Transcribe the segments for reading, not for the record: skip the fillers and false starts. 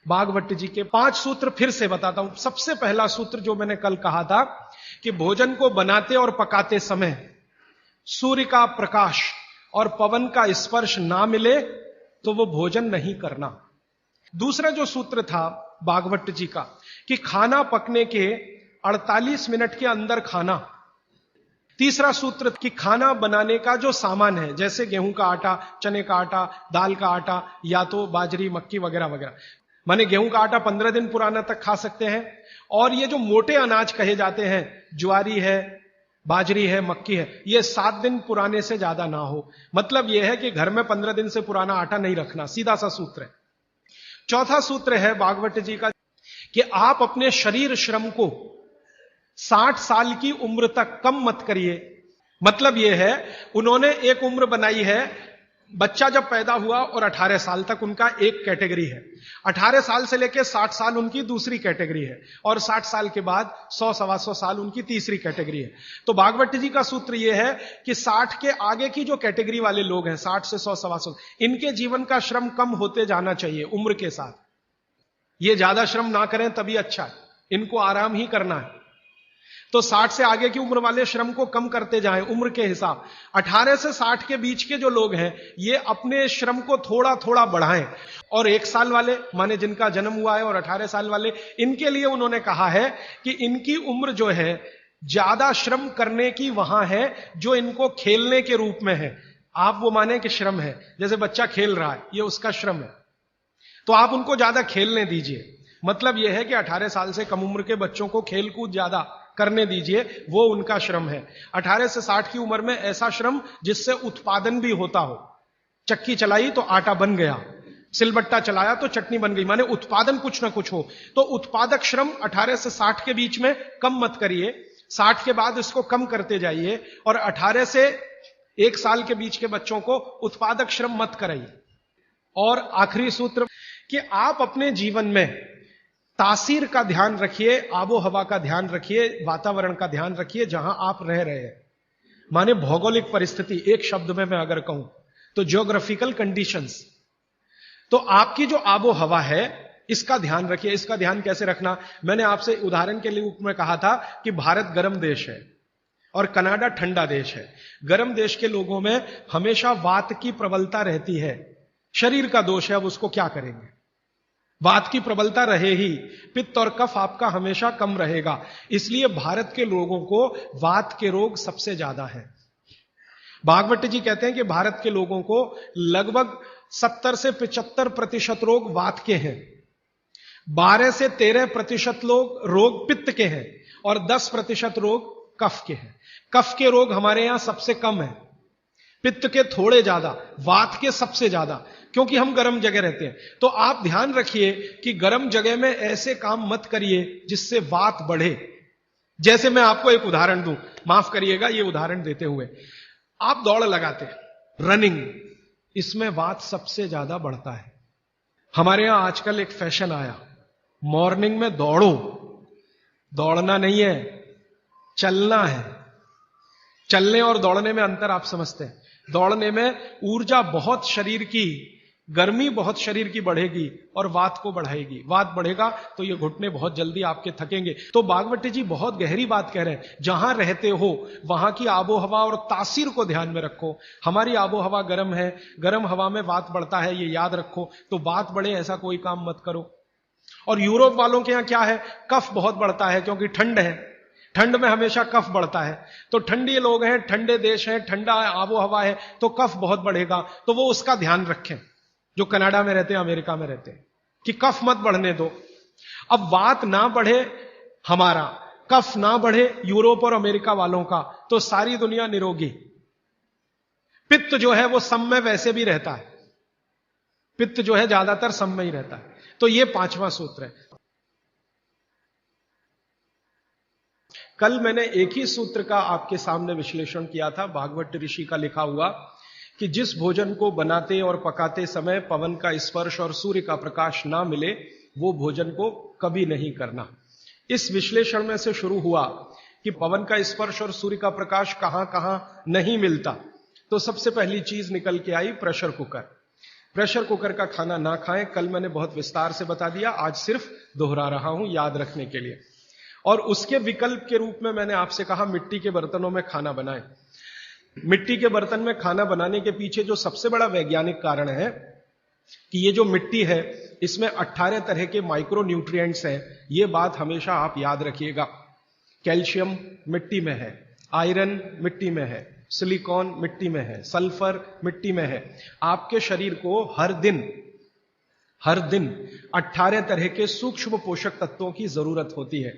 भागवत जी के 5 सूत्र फिर से बताता हूं। सबसे पहला सूत्र जो मैंने कल कहा था कि भोजन को बनाते और पकाते समय सूर्य का प्रकाश और पवन का स्पर्श ना मिले तो वो भोजन नहीं करना। दूसरा जो सूत्र था भागवत जी का कि खाना पकने के 48 मिनट के अंदर खाना। तीसरा सूत्र कि खाना बनाने का जो सामान है, जैसे गेहूं का आटा, चने का आटा, दाल का आटा या तो बाजरी, मक्की वगैरह वगैरह, माने गेहूं का आटा 15 दिन पुराना तक खा सकते हैं। और ये जो मोटे अनाज कहे जाते हैं, ज्वारी है, बाजरी है, मक्की है, ये 7 दिन पुराने से ज्यादा ना हो। मतलब यह है कि घर में 15 दिन से पुराना आटा नहीं रखना, सीधा सा सूत्र है। चौथा सूत्र है भागवत जी का कि आप अपने शरीर श्रम को 60 साल की उम्र तक कम मत करिए। मतलब यह है, उन्होंने एक उम्र बनाई है, बच्चा जब पैदा हुआ और 18 साल तक उनका एक कैटेगरी है, 18 साल से लेकर 60 साल उनकी दूसरी कैटेगरी है, और 60 साल के बाद 100-125 साल उनकी तीसरी कैटेगरी है। तो भागवत जी का सूत्र यह है कि 60 के आगे की जो कैटेगरी वाले लोग हैं, 60 से 100-125, इनके जीवन का श्रम कम होते जाना चाहिए उम्र के साथ। ये ज्यादा श्रम ना करें तभी अच्छा है, इनको आराम ही करना है। तो 60 से आगे की उम्र वाले श्रम को कम करते जाएं उम्र के हिसाब। 18 से 60 के बीच के जो लोग हैं, ये अपने श्रम को थोड़ा थोड़ा बढ़ाएं। और 1 साल वाले, माने जिनका जन्म हुआ है, और 18 साल वाले, इनके लिए उन्होंने कहा है कि इनकी उम्र जो है ज्यादा श्रम करने की वहां है जो इनको खेलने के रूप में है। आप वो माने कि श्रम है, जैसे बच्चा खेल रहा है, ये उसका श्रम है, तो आप उनको ज्यादा खेलने दीजिए। मतलब यह है कि 18 साल से कम उम्र के बच्चों को खेल कूद ज्यादा करने दीजिए, वो उनका श्रम है। 18 से 60 की उम्र में ऐसा श्रम जिससे उत्पादन भी होता हो। चक्की चलाई तो आटा बन गया, सिलबट्टा चलाया तो चटनी बन गई, माने उत्पादन कुछ ना कुछ हो। तो उत्पादक श्रम 18 से 60 के बीच में कम मत करिए, 60 के बाद इसको कम करते जाइए, और 18 से 1 साल के बीच के बच्चों को उत्पादक श्रम मत कराइए। और आखिरी सूत्र कि आप अपने जीवन में तासीर का ध्यान रखिए, आबो हवा का ध्यान रखिए, वातावरण का ध्यान रखिए जहां आप रह रहे हैं। माने भौगोलिक परिस्थिति, एक शब्द में मैं अगर कहूं तो ज्योग्राफिकल कंडीशंस। तो आपकी जो आबो हवा है इसका ध्यान रखिए। इसका ध्यान कैसे रखना, मैंने आपसे उदाहरण के लिए में कहा था कि भारत गर्म देश है और कनाडा ठंडा देश है। गर्म देश के लोगों में हमेशा वात की प्रबलता रहती है, शरीर का दोष है, अब उसको क्या करेंगे, वात की प्रबलता रहे ही, पित्त और कफ आपका हमेशा कम रहेगा। इसलिए भारत के लोगों को वात के रोग सबसे ज्यादा है। भागवत जी कहते हैं कि भारत के लोगों को लगभग 70 से 75% रोग वात के हैं, 12 से 13% रोग पित्त के हैं, और 10% रोग कफ के हैं। कफ के रोग हमारे यहां सबसे कम है, पित्त के थोड़े ज्यादा, वात के सबसे ज्यादा, क्योंकि हम गर्म जगह रहते हैं। तो आप ध्यान रखिए कि गर्म जगह में ऐसे काम मत करिए जिससे वात बढ़े। जैसे मैं आपको एक उदाहरण दूं, माफ करिएगा ये उदाहरण देते हुए, आप दौड़ लगाते हैं, रनिंग, इसमें वात सबसे ज्यादा बढ़ता है। हमारे यहां आजकल एक फैशन आया, मॉर्निंग में दौड़ो, दौड़ना नहीं है, चलना है। चलने और दौड़ने में अंतर आप समझते हैं। दौड़ने में ऊर्जा बहुत शरीर की, गर्मी बहुत शरीर की बढ़ेगी और वात को बढ़ाएगी। वात बढ़ेगा तो ये घुटने बहुत जल्दी आपके थकेंगे। तो भागवत जी बहुत गहरी बात कह रहे हैं, जहां रहते हो वहां की आबो हवा और तासीर को ध्यान में रखो। हमारी आबो हवा गर्म है, गर्म हवा में वात बढ़ता है, ये याद रखो। तो वात बढ़े ऐसा कोई काम मत करो। और यूरोप वालों के यहां क्या है, कफ बहुत बढ़ता है, क्योंकि ठंड है, ठंड में हमेशा कफ बढ़ता है। तो ठंडी लोग हैं, ठंडे देश हैं, ठंडा आबो हवा है, तो कफ बहुत बढ़ेगा। तो वो उसका ध्यान रखें जो कनाडा में रहते हैं, अमेरिका में रहते हैं, कि कफ मत बढ़ने दो। अब वात ना बढ़े हमारा, कफ ना बढ़े यूरोप और अमेरिका वालों का, तो सारी दुनिया निरोगी। पित्त जो है वो सम में वैसे भी रहता है, पित्त जो है ज्यादातर सम में ही रहता है। तो ये 5वां सूत्र है। कल मैंने एक ही सूत्र का आपके सामने विश्लेषण किया था, भागवत ऋषि का लिखा हुआ, कि जिस भोजन को बनाते और पकाते समय पवन का स्पर्श और सूर्य का प्रकाश ना मिले, वो भोजन को कभी नहीं करना। इस विश्लेषण में से शुरू हुआ कि पवन का स्पर्श और सूर्य का प्रकाश कहां कहां नहीं मिलता। तो सबसे पहली चीज निकल के आई प्रेशर कुकर। प्रेशर कुकर का खाना ना खाएं। कल मैंने बहुत विस्तार से बता दिया, आज सिर्फ दोहरा रहा हूं याद रखने के लिए। और उसके विकल्प के रूप में मैंने आपसे कहा मिट्टी के बर्तनों में खाना बनाएं। मिट्टी के बर्तन में खाना बनाने के पीछे जो सबसे बड़ा वैज्ञानिक कारण है कि ये जो मिट्टी है इसमें 18 तरह के माइक्रो न्यूट्रिएंट्स हैं। ये बात हमेशा आप याद रखिएगा। कैल्शियम मिट्टी में है, आयरन मिट्टी में है, सिलिकॉन मिट्टी में है, सल्फर मिट्टी में है। आपके शरीर को हर दिन 18 तरह के सूक्ष्म पोषक तत्वों की जरूरत होती है।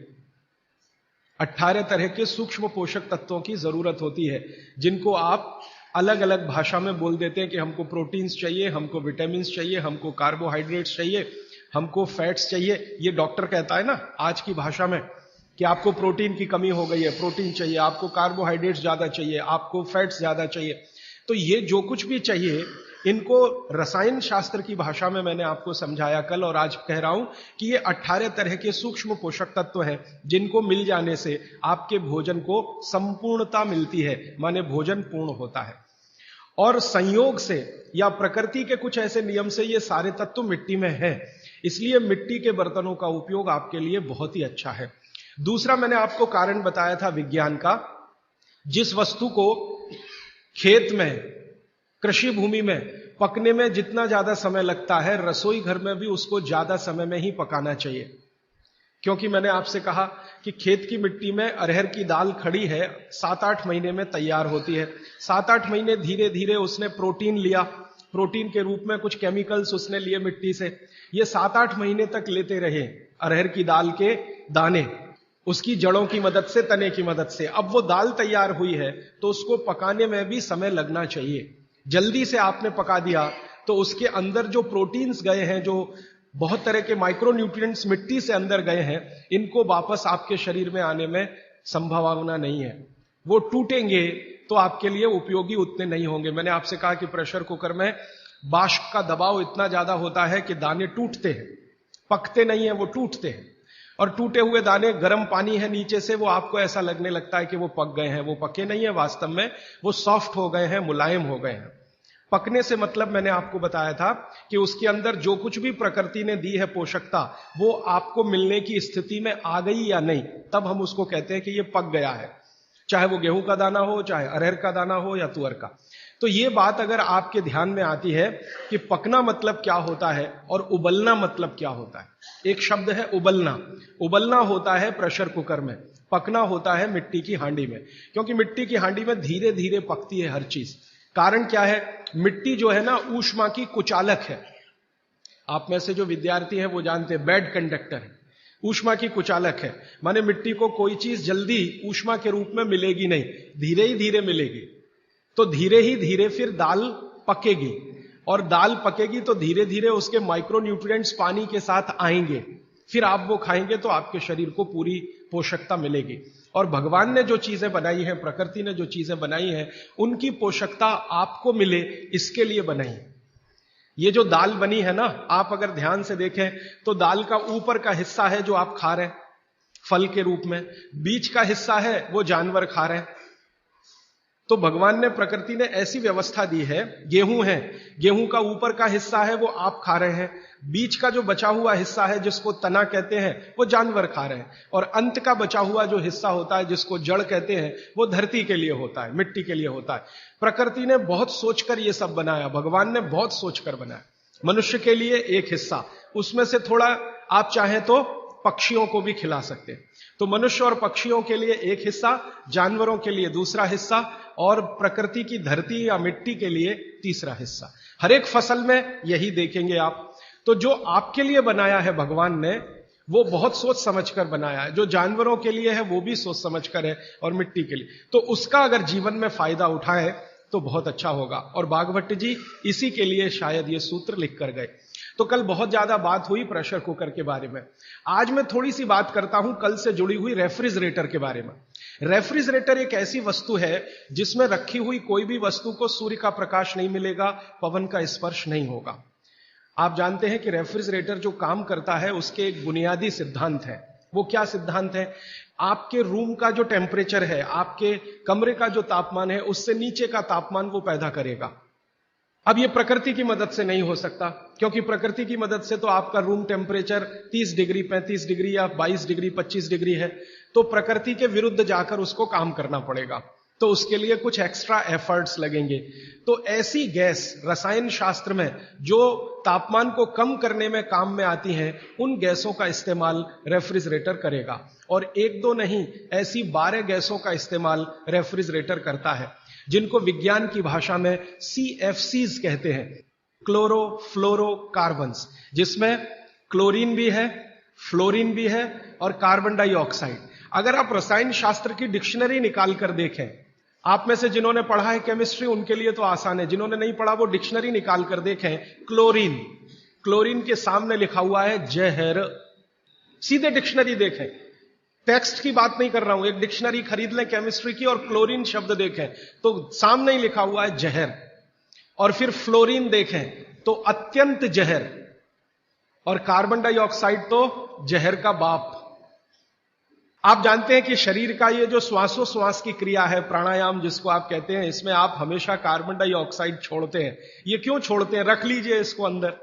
18 तरह के सूक्ष्म पोषक तत्वों की जरूरत होती है, जिनको आप अलग अलग भाषा में बोल देते हैं कि हमको प्रोटीन्स चाहिए, हमको विटामिन्स चाहिए, हमको कार्बोहाइड्रेट्स चाहिए, हमको फैट्स चाहिए। ये डॉक्टर कहता है ना आज की भाषा में कि आपको प्रोटीन की कमी हो गई है, प्रोटीन चाहिए, आपको कार्बोहाइड्रेट्स ज्यादा चाहिए, आपको फैट्स ज्यादा चाहिए। तो ये जो कुछ भी चाहिए इनको रसायन शास्त्र की भाषा में मैंने आपको समझाया कल, और आज कह रहा हूं कि ये 18 तरह के सूक्ष्म पोषक तत्व हैं जिनको मिल जाने से आपके भोजन को संपूर्णता मिलती है, माने भोजन पूर्ण होता है। और संयोग से या प्रकृति के कुछ ऐसे नियम से ये सारे तत्व मिट्टी में हैं, इसलिए मिट्टी के बर्तनों का उपयोग आपके लिए बहुत ही अच्छा है। दूसरा मैंने आपको कारण बताया था विज्ञान का। जिस वस्तु को खेत में, कृषि भूमि में पकने में जितना ज्यादा समय लगता है, रसोई घर में भी उसको ज्यादा समय में ही पकाना चाहिए। क्योंकि मैंने आपसे कहा कि खेत की मिट्टी में अरहर की दाल खड़ी है, 7-8 महीने में तैयार होती है। 7-8 महीने धीरे धीरे उसने प्रोटीन लिया, प्रोटीन के रूप में कुछ केमिकल्स उसने लिए मिट्टी से। ये 7-8 महीने तक लेते रहे अरहर की दाल के दाने, उसकी जड़ों की मदद से, तने की मदद से। अब वो दाल तैयार हुई है तो उसको पकाने में भी समय लगना चाहिए। जल्दी से आपने पका दिया तो उसके अंदर जो प्रोटीन्स गए हैं, जो बहुत तरह के माइक्रो न्यूट्रिएंट्स मिट्टी से अंदर गए हैं, इनको वापस आपके शरीर में आने में संभावना नहीं है। वो टूटेंगे तो आपके लिए उपयोगी उतने नहीं होंगे। मैंने आपसे कहा कि प्रेशर कुकर में वाष्प का दबाव इतना ज्यादा होता है कि दाने टूटते हैं, पकते नहीं है, वो टूटते हैं। और टूटे हुए दाने, गर्म पानी है नीचे से, वो आपको ऐसा लगने लगता है कि वो पक गए हैं, वो पके नहीं है, वास्तव में वो सॉफ्ट हो गए हैं, मुलायम हो गए हैं। पकने से मतलब मैंने आपको बताया था कि उसके अंदर जो कुछ भी प्रकृति ने दी है पोषकता, वो आपको मिलने की स्थिति में आ गई या नहीं, तब हम उसको कहते हैं कि ये पक गया है। चाहे वो गेहूं का दाना हो, चाहे अरहर का दाना हो या तुअर का। तो ये बात अगर आपके ध्यान में आती है कि पकना मतलब क्या होता है और उबलना मतलब क्या होता है। एक शब्द है उबलना। उबलना होता है प्रेशर कुकर में, पकना होता है मिट्टी की हांडी में। क्योंकि मिट्टी की हांडी में धीरे धीरे पकती है हर चीज। कारण क्या है? मिट्टी जो है ना, ऊष्मा की कुचालक है। आप में से जो विद्यार्थी हैं वो जानते हैं, बैड कंडक्टर है, ऊष्मा की कुचालक है। माने मिट्टी को कोई चीज जल्दी ऊष्मा के रूप में मिलेगी नहीं, धीरे ही धीरे मिलेगी। तो धीरे ही धीरे फिर दाल पकेगी, और दाल पकेगी तो धीरे धीरे उसके माइक्रो न्यूट्रिएंट्स पानी के साथ आएंगे। फिर आप वो खाएंगे तो आपके शरीर को पूरी पोषकता मिलेगी। और भगवान ने जो चीजें बनाई हैं, प्रकृति ने जो चीजें बनाई हैं, उनकी पोषकता आपको मिले, इसके लिए बनाई है। ये जो दाल बनी है ना, आप अगर ध्यान से देखें तो दाल का ऊपर का हिस्सा है जो आप खा रहे हैं फल के रूप में, बीच का हिस्सा है वो जानवर खा रहे हैं। तो भगवान ने, प्रकृति ने ऐसी व्यवस्था दी है। गेहूं है, गेहूं का ऊपर का हिस्सा है वो आप खा रहे हैं, बीच का जो बचा हुआ हिस्सा है जिसको तना कहते हैं वो जानवर खा रहे हैं, और अंत का बचा हुआ जो हिस्सा होता है जिसको जड़ कहते हैं वो धरती के लिए होता है, मिट्टी के लिए होता है। प्रकृति ने बहुत सोचकर ये सब बनाया, भगवान ने बहुत सोचकर बनाया। मनुष्य के लिए एक हिस्सा, उसमें से थोड़ा आप चाहें तो पक्षियों को भी खिला सकते हैं। तो मनुष्य और पक्षियों के लिए एक हिस्सा, जानवरों के लिए दूसरा हिस्सा, और प्रकृति की धरती या मिट्टी के लिए तीसरा हिस्सा। हर एक फसल में यही देखेंगे आप। तो जो आपके लिए बनाया है भगवान ने, वो बहुत सोच समझकर बनाया है। जो जानवरों के लिए है वो भी सोच समझकर है, और मिट्टी के लिए। तो उसका अगर जीवन में फायदा उठाए तो बहुत अच्छा होगा। और बागभट्ट जी इसी के लिए शायद ये सूत्र लिख कर गए। तो कल बहुत ज्यादा बात हुई प्रेशर कुकर के बारे में। आज मैं थोड़ी सी बात करता हूं कल से जुड़ी हुई रेफ्रिजरेटर के बारे में। रेफ्रिजरेटर एक ऐसी वस्तु है जिसमें रखी हुई कोई भी वस्तु को सूर्य का प्रकाश नहीं मिलेगा, पवन का स्पर्श नहीं होगा। आप जानते हैं कि रेफ्रिजरेटर जो काम करता है उसके एक बुनियादी सिद्धांत है। वो क्या सिद्धांत है? आपके रूम का जो टेम्परेचर है, आपके कमरे का जो तापमान है, उससे नीचे का तापमान वो पैदा करेगा। अब ये प्रकृति की मदद से नहीं हो सकता, क्योंकि प्रकृति की मदद से तो आपका रूम टेम्परेचर 30 डिग्री, 35 डिग्री या 22 डिग्री, 25 डिग्री है, तो प्रकृति के विरुद्ध जाकर उसको काम करना पड़ेगा, तो उसके लिए कुछ एक्स्ट्रा एफर्ट्स लगेंगे। तो ऐसी गैस रसायन शास्त्र में जो तापमान को कम करने में काम में आती हैं, उन गैसों का इस्तेमाल रेफ्रिजरेटर करेगा। और एक दो नहीं, ऐसी 12 गैसों का इस्तेमाल रेफ्रिजरेटर करता है, जिनको विज्ञान की भाषा में CFCs कहते हैं, क्लोरो फ्लोरो कार्बन्स, जिसमें क्लोरीन भी है, फ्लोरीन भी है और कार्बन डाइऑक्साइड। अगर आप रसायन शास्त्र की डिक्शनरी निकाल कर देखें, आप में से जिन्होंने पढ़ा है केमिस्ट्री उनके लिए तो आसान है, जिन्होंने नहीं पढ़ा वो डिक्शनरी निकाल कर देखें, क्लोरीन, क्लोरीन के सामने लिखा हुआ है जहर। सीधे डिक्शनरी देखें, टेक्स्ट की बात नहीं कर रहा हूं, एक डिक्शनरी खरीद लें केमिस्ट्री की और क्लोरीन शब्द देखें तो सामने ही लिखा हुआ है जहर। और फिर फ्लोरीन देखें तो अत्यंत जहर, और कार्बन डाइऑक्साइड तो जहर का बाप। आप जानते हैं कि शरीर का ये जो श्वासोश्वास की क्रिया है, प्राणायाम जिसको आप कहते हैं, इसमें आप हमेशा कार्बन डाइऑक्साइड छोड़ते हैं। ये क्यों छोड़ते हैं? रख लीजिए इसको अंदर।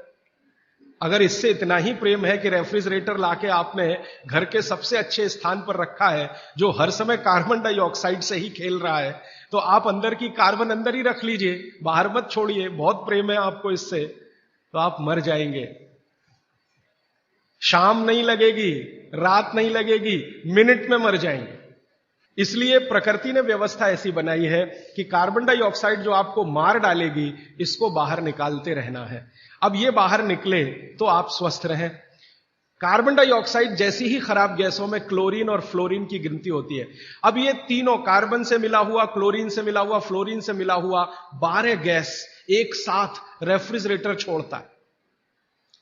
अगर इससे इतना ही प्रेम है कि रेफ्रिजरेटर लाके आपने घर के सबसे अच्छे स्थान पर रखा है, जो हर समय कार्बन डाइऑक्साइड से ही खेल रहा है, तो आप अंदर की कार्बन अंदर ही रख लीजिए, बाहर मत छोड़िए। बहुत प्रेम है आपको इससे, तो आप मर जाएंगे। शाम नहीं लगेगी, रात नहीं लगेगी, मिनट में मर जाएंगे। इसलिए प्रकृति ने व्यवस्था ऐसी बनाई है कि कार्बन डाइऑक्साइड जो आपको मार डालेगी, इसको बाहर निकालते रहना है। अब ये बाहर निकले तो आप स्वस्थ रहें। कार्बन डाइऑक्साइड जैसी ही खराब गैसों में क्लोरीन और फ्लोरीन की गिनती होती है। अब ये तीनों, कार्बन से मिला हुआ, क्लोरीन से मिला हुआ, फ्लोरीन से मिला हुआ 12 गैस एक साथ रेफ्रिजरेटर छोड़ता है।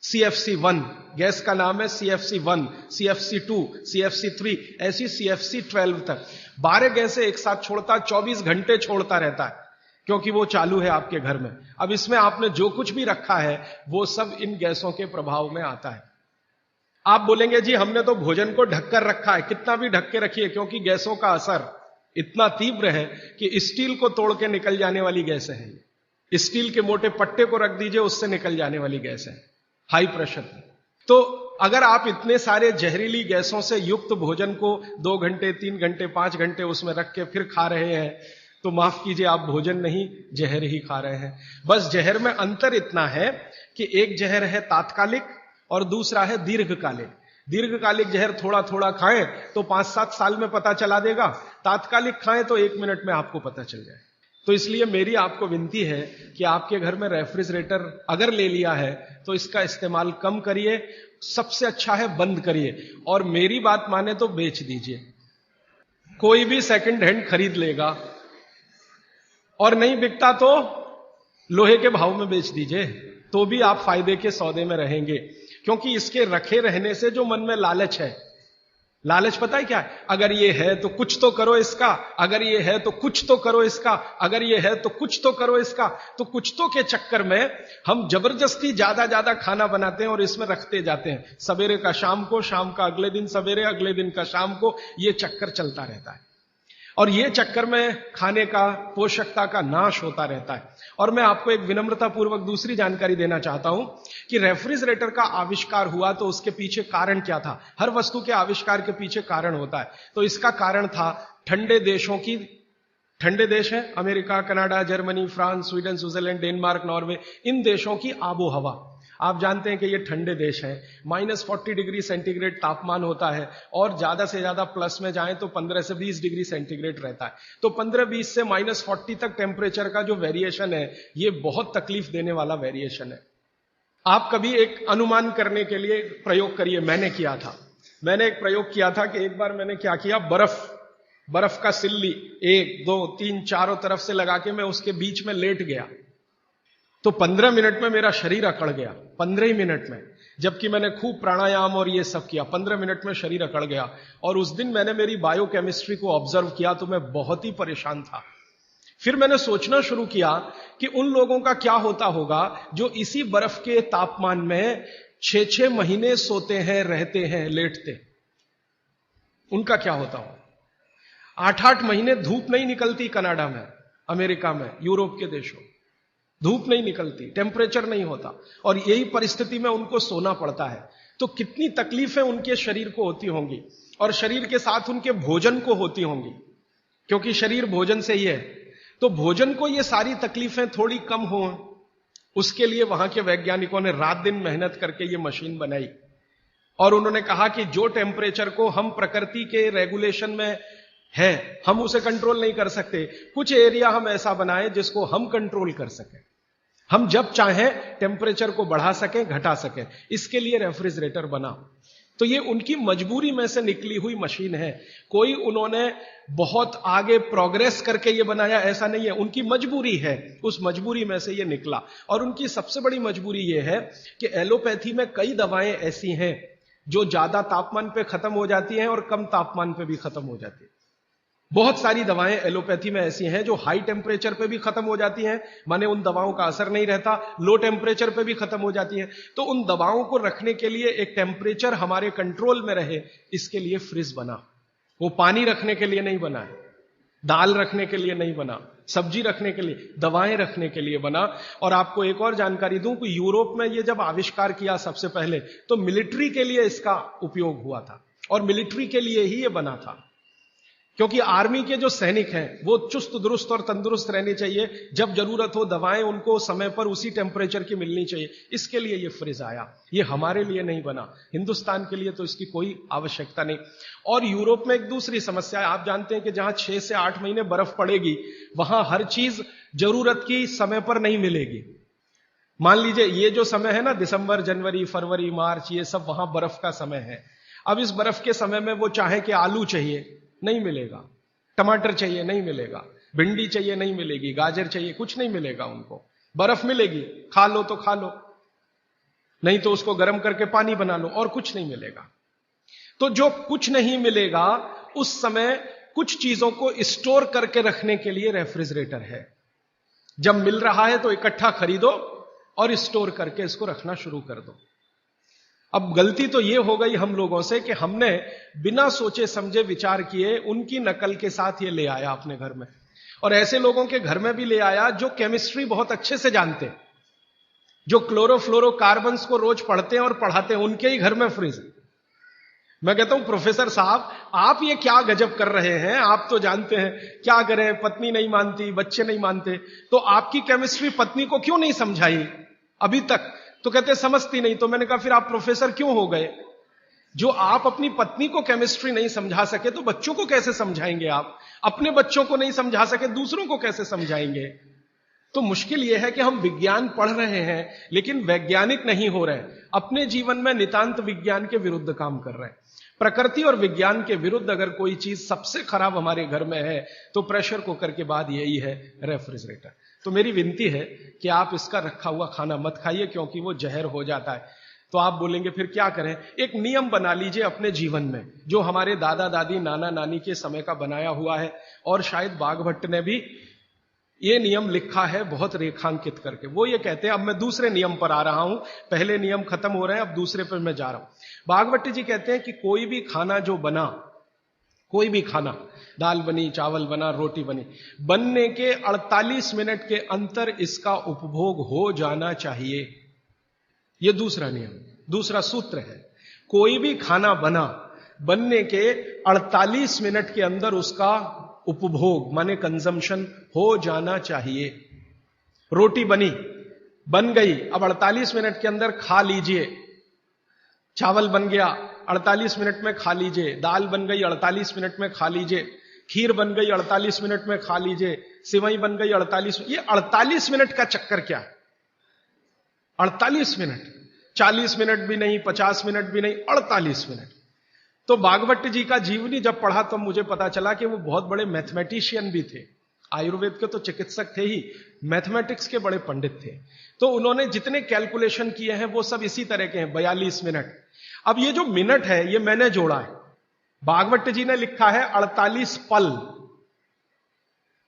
CFC1 गैस का नाम है, CFC1, CFC2, CFC3, ऐसी CFC12 तक 12 गैसें एक साथ छोड़ता, 24 घंटे छोड़ता रहता है, क्योंकि वो चालू है आपके घर में। अब इसमें आपने जो कुछ भी रखा है वो सब इन गैसों के प्रभाव में आता है। आप बोलेंगे जी हमने तो भोजन को ढककर रखा है। कितना भी ढक के रखिए, क्योंकि गैसों का असर इतना तीव्र है कि स्टील को तोड़ के निकल जाने वाली गैसें हैं। स्टील के मोटे पट्टे को रख दीजिए, उससे निकल जाने वाली गैस है, हाई प्रेशर। तो अगर आप इतने सारे जहरीली गैसों से युक्त भोजन को 2 घंटे, 3 घंटे, 5 घंटे उसमें रख के फिर खा रहे हैं, तो माफ कीजिए, आप भोजन नहीं जहर ही खा रहे हैं। बस जहर में अंतर इतना है कि एक जहर है तात्कालिक और दूसरा है दीर्घकालिक। दीर्घकालिक जहर थोड़ा थोड़ा खाएं तो 5-7 साल में पता चला देगा, तात्कालिक खाएं तो 1 मिनट में आपको पता चल जाए। तो इसलिए मेरी आपको विनती है कि आपके घर में रेफ्रिजरेटर अगर ले लिया है तो इसका इस्तेमाल कम करिए, सबसे अच्छा है बंद करिए, और मेरी बात माने तो बेच दीजिए। कोई भी सेकंड हैंड खरीद लेगा, और नहीं बिकता तो लोहे के भाव में बेच दीजिए, तो भी आप फायदे के सौदे में रहेंगे। क्योंकि इसके रखे रहने से जो मन में लालच है, लालच पता है क्या है? अगर ये है तो कुछ तो करो इसका, अगर ये है तो कुछ तो करो इसका, अगर ये है तो कुछ तो करो इसका। तो कुछ तो के चक्कर में हम जबरदस्ती ज्यादा खाना बनाते हैं और इसमें रखते जाते हैं। सवेरे का शाम को, शाम का अगले दिन सवेरे, अगले दिन का शाम को, ये चक्कर चलता रहता है। और ये चक्कर में खाने का, पोषकता का नाश होता रहता है। और मैं आपको एक विनम्रता पूर्वक दूसरी जानकारी देना चाहता हूं कि रेफ्रिजरेटर का आविष्कार हुआ तो उसके पीछे कारण क्या था। हर वस्तु के आविष्कार के पीछे कारण होता है। तो इसका कारण था ठंडे देशों की, ठंडे देश हैं America, Canada, Germany, France, Sweden, Switzerland, Denmark, Norway, इन देशों की आबो हवा। आप जानते हैं कि ये ठंडे देश हैं, -40 डिग्री सेंटीग्रेड तापमान होता है, और ज्यादा से ज्यादा प्लस में जाएं तो 15 से 20 डिग्री सेंटीग्रेड रहता है। तो 15-20 से -40 तक टेम्परेचर का जो वेरिएशन है, ये बहुत तकलीफ देने वाला वेरिएशन है। आप कभी एक अनुमान करने के लिए प्रयोग करिए। मैंने किया था, मैंने एक प्रयोग किया था कि एक बार मैंने क्या किया, बर्फ का सिल्ली 1, 2, 3 चारों तरफ से लगा के मैं उसके बीच में लेट गया, तो 15 मिनट में मेरा शरीर अकड़ गया। 15 ही मिनट में, जबकि मैंने खूब प्राणायाम और ये सब किया, 15 मिनट में शरीर अकड़ गया। और उस दिन मैंने मेरी बायोकेमिस्ट्री को ऑब्जर्व किया तो मैं बहुत ही परेशान था। फिर मैंने सोचना शुरू किया कि उन लोगों का क्या होता होगा जो इसी बर्फ के तापमान में 6-6 महीने सोते हैं, रहते हैं, लेटते। उनका क्या होता होगा? 8-8 महीने धूप नहीं निकलती कनाडा में, अमेरिका में, यूरोप के देशों। धूप नहीं निकलती, टेम्परेचर नहीं होता, और यही परिस्थिति में उनको सोना पड़ता है। तो कितनी तकलीफें उनके शरीर को होती होंगी, और शरीर के साथ उनके भोजन को होती होंगी, क्योंकि शरीर भोजन से ही है। तो भोजन को ये सारी तकलीफें थोड़ी कम हो, उसके लिए वहां के वैज्ञानिकों ने रात दिन मेहनत करके ये मशीन बनाई। और उन्होंने कहा कि जो टेम्परेचर को हम प्रकृति के रेगुलेशन में है, हम उसे कंट्रोल नहीं कर सकते, कुछ एरिया हम ऐसा बनाए जिसको हम कंट्रोल कर सकें, हम जब चाहें टेम्परेचर को बढ़ा सकें, घटा सकें। इसके लिए रेफ्रिजरेटर बना। तो ये उनकी मजबूरी में से निकली हुई मशीन है। कोई उन्होंने बहुत आगे प्रोग्रेस करके ये बनाया ऐसा नहीं है, उनकी मजबूरी है, उस मजबूरी में से ये निकला। और उनकी सबसे बड़ी मजबूरी ये है कि एलोपैथी में कई दवाएं ऐसी हैं जो ज्यादा तापमान पे खत्म हो जाती हैं और कम तापमान पे भी खत्म हो जाती है। बहुत सारी दवाएं एलोपैथी में ऐसी हैं जो हाई टेम्परेचर पे भी खत्म हो जाती हैं, माने उन दवाओं का असर नहीं रहता, लो टेम्परेचर पे भी खत्म हो जाती हैं। तो उन दवाओं को रखने के लिए एक टेम्परेचर हमारे कंट्रोल में रहे, इसके लिए फ्रिज बना। वो पानी रखने के लिए नहीं बना है, दाल रखने के लिए नहीं बना, सब्जी रखने के लिए, दवाएं रखने के लिए बना। और आपको एक और जानकारी दूं कि यूरोप में ये जब आविष्कार किया सबसे पहले, तो मिलिट्री के लिए इसका उपयोग हुआ था, और मिलिट्री के लिए ही ये बना था, क्योंकि आर्मी के जो सैनिक हैं वो चुस्त दुरुस्त और तंदुरुस्त रहने चाहिए, जब जरूरत हो दवाएं उनको समय पर उसी टेम्परेचर की मिलनी चाहिए। इसके लिए ये फ्रिज आया, ये हमारे लिए नहीं बना, हिंदुस्तान के लिए तो इसकी कोई आवश्यकता नहीं। और यूरोप में एक दूसरी समस्या है, आप जानते हैं कि जहां 6 से 8 महीने बर्फ पड़ेगी, वहां हर चीज जरूरत की समय पर नहीं मिलेगी। मान लीजिए ये जो समय है ना, दिसंबर, जनवरी, फरवरी, मार्च, ये सब वहां बर्फ का समय है। अब इस बर्फ के समय में वो चाहे कि आलू चाहिए, नहीं मिलेगा, टमाटर चाहिए, नहीं मिलेगा, भिंडी चाहिए, नहीं मिलेगी, गाजर चाहिए, कुछ नहीं मिलेगा उनको। बर्फ मिलेगी, खा लो तो खा लो, नहीं तो उसको गर्म करके पानी बना लो, और कुछ नहीं मिलेगा। तो जो कुछ नहीं मिलेगा, उस समय कुछ चीजों को स्टोर करके रखने के लिए रेफ्रिजरेटर है। जब मिल रहा है तो इकट्ठा खरीदो और स्टोर करके इसको रखना शुरू कर दो। अब गलती तो यह हो गई हम लोगों से कि हमने बिना सोचे समझे विचार किए उनकी नकल के साथ ये ले आया अपने घर में, और ऐसे लोगों के घर में भी ले आया जो केमिस्ट्री बहुत अच्छे से जानते, जो क्लोरोफ्लोरोकार्बन्स को रोज पढ़ते हैं और पढ़ाते हैं, उनके ही घर में फ्रिज। मैं कहता हूं प्रोफेसर साहब, आप ये क्या गजब कर रहे हैं, आप तो जानते हैं, क्या करें, पत्नी नहीं मानती, बच्चे नहीं मानते, तो आपकी केमिस्ट्री पत्नी को क्यों नहीं समझाई अभी तक? तो कहते समझती नहीं। तो मैंने कहा फिर आप प्रोफेसर क्यों हो गए? जो आप अपनी पत्नी को केमिस्ट्री नहीं समझा सके तो बच्चों को कैसे समझाएंगे? आप अपने बच्चों को नहीं समझा सके, दूसरों को कैसे समझाएंगे? तो मुश्किल यह है कि हम विज्ञान पढ़ रहे हैं लेकिन वैज्ञानिक नहीं हो रहे, अपने जीवन में नितांत विज्ञान के विरुद्ध काम कर रहे हैं। प्रकृति और विज्ञान के विरुद्ध अगर कोई चीज सबसे खराब हमारे घर में है तो प्रेशर कुकर के बाद यही है, रेफ्रिजरेटर। तो मेरी विनती है कि आप इसका रखा हुआ खाना मत खाइए, क्योंकि वो जहर हो जाता है। तो आप बोलेंगे फिर क्या करें? एक नियम बना लीजिए अपने जीवन में, जो हमारे दादा दादी, नाना नानी के समय का बनाया हुआ है, और शायद बाघभट्ट ने भी ये नियम लिखा है बहुत रेखांकित करके। वो ये कहते हैं, अब मैं दूसरे नियम पर आ रहा हूं, पहले नियम खत्म हो रहे हैं, अब दूसरे पर मैं जा रहा हूं। बाघभट्ट जी कहते हैं कि कोई भी खाना जो बना, कोई भी खाना, दाल बनी, चावल बना, रोटी बनी, बनने के 48 मिनट के अंतर इसका उपभोग हो जाना चाहिए। यह दूसरा नियम, दूसरा सूत्र है। कोई भी खाना बना, बनने के 48 मिनट के अंदर उसका उपभोग माने कंजम्पशन हो जाना चाहिए। रोटी बनी, बन गई, अब 48 मिनट के अंदर खा लीजिए। चावल बन गया, 48 मिनट में खा लीजिए। दाल बन गई, 48 मिनट में खा लीजिए। खीर बन गई, 48 मिनट में खा लीजिए। सिवई बन गई 48। ये 48 मिनट का चक्कर क्या है? 48 मिनट, 40 मिनट भी नहीं, 50 मिनट भी नहीं, 48 मिनट। तो बाघभट्ट जी का जीवनी जब पढ़ा तो मुझे पता चला कि वो बहुत बड़े मैथमेटिशियन भी थे। आयुर्वेद के तो चिकित्सक थे ही, मैथमेटिक्स के बड़े पंडित थे। तो उन्होंने जितने कैलकुलेशन किए हैं वो सब इसी तरह के हैं, 42 मिनट। अब ये जो मिनट है ये मैंने जोड़ा है, बाघभट्ट जी ने लिखा है 48 पल।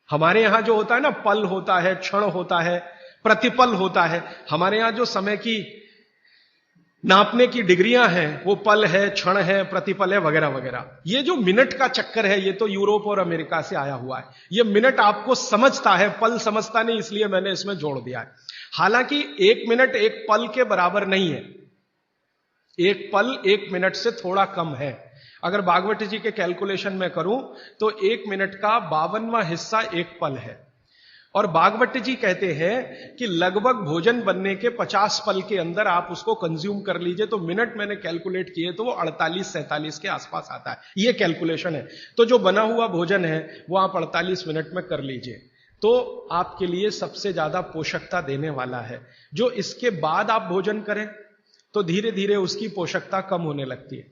हमारे यहां जो होता है ना, पल होता है, क्षण होता है, प्रतिपल होता है। हमारे यहां जो समय की नापने की डिग्रियां हैं, वो पल है, क्षण है, प्रतिपल है, वगैरह वगैरह। ये जो मिनट का चक्कर है, ये तो यूरोप और अमेरिका से आया हुआ है। ये मिनट आपको समझता है, पल समझता नहीं, इसलिए मैंने इसमें जोड़ दिया है। हालांकि एक मिनट एक पल के बराबर नहीं है। एक पल एक मिनट से थोड़ा कम है। अगर भागवत जी के कैलकुलेशन में करूं तो एक मिनट का 52वां हिस्सा एक पल है। और भागवत जी कहते हैं कि लगभग भोजन बनने के 50 पल के अंदर आप उसको कंज्यूम कर लीजिए, तो मिनट मैंने कैलकुलेट किए तो वो 48-47 के आसपास आता है। ये कैलकुलेशन है। तो जो बना हुआ भोजन है वो आप 48 मिनट में कर लीजिए, तो आपके लिए सबसे ज्यादा पोषकता देने वाला है। जो इसके बाद आप भोजन करें तो धीरे धीरे उसकी पोषकता कम होने लगती है।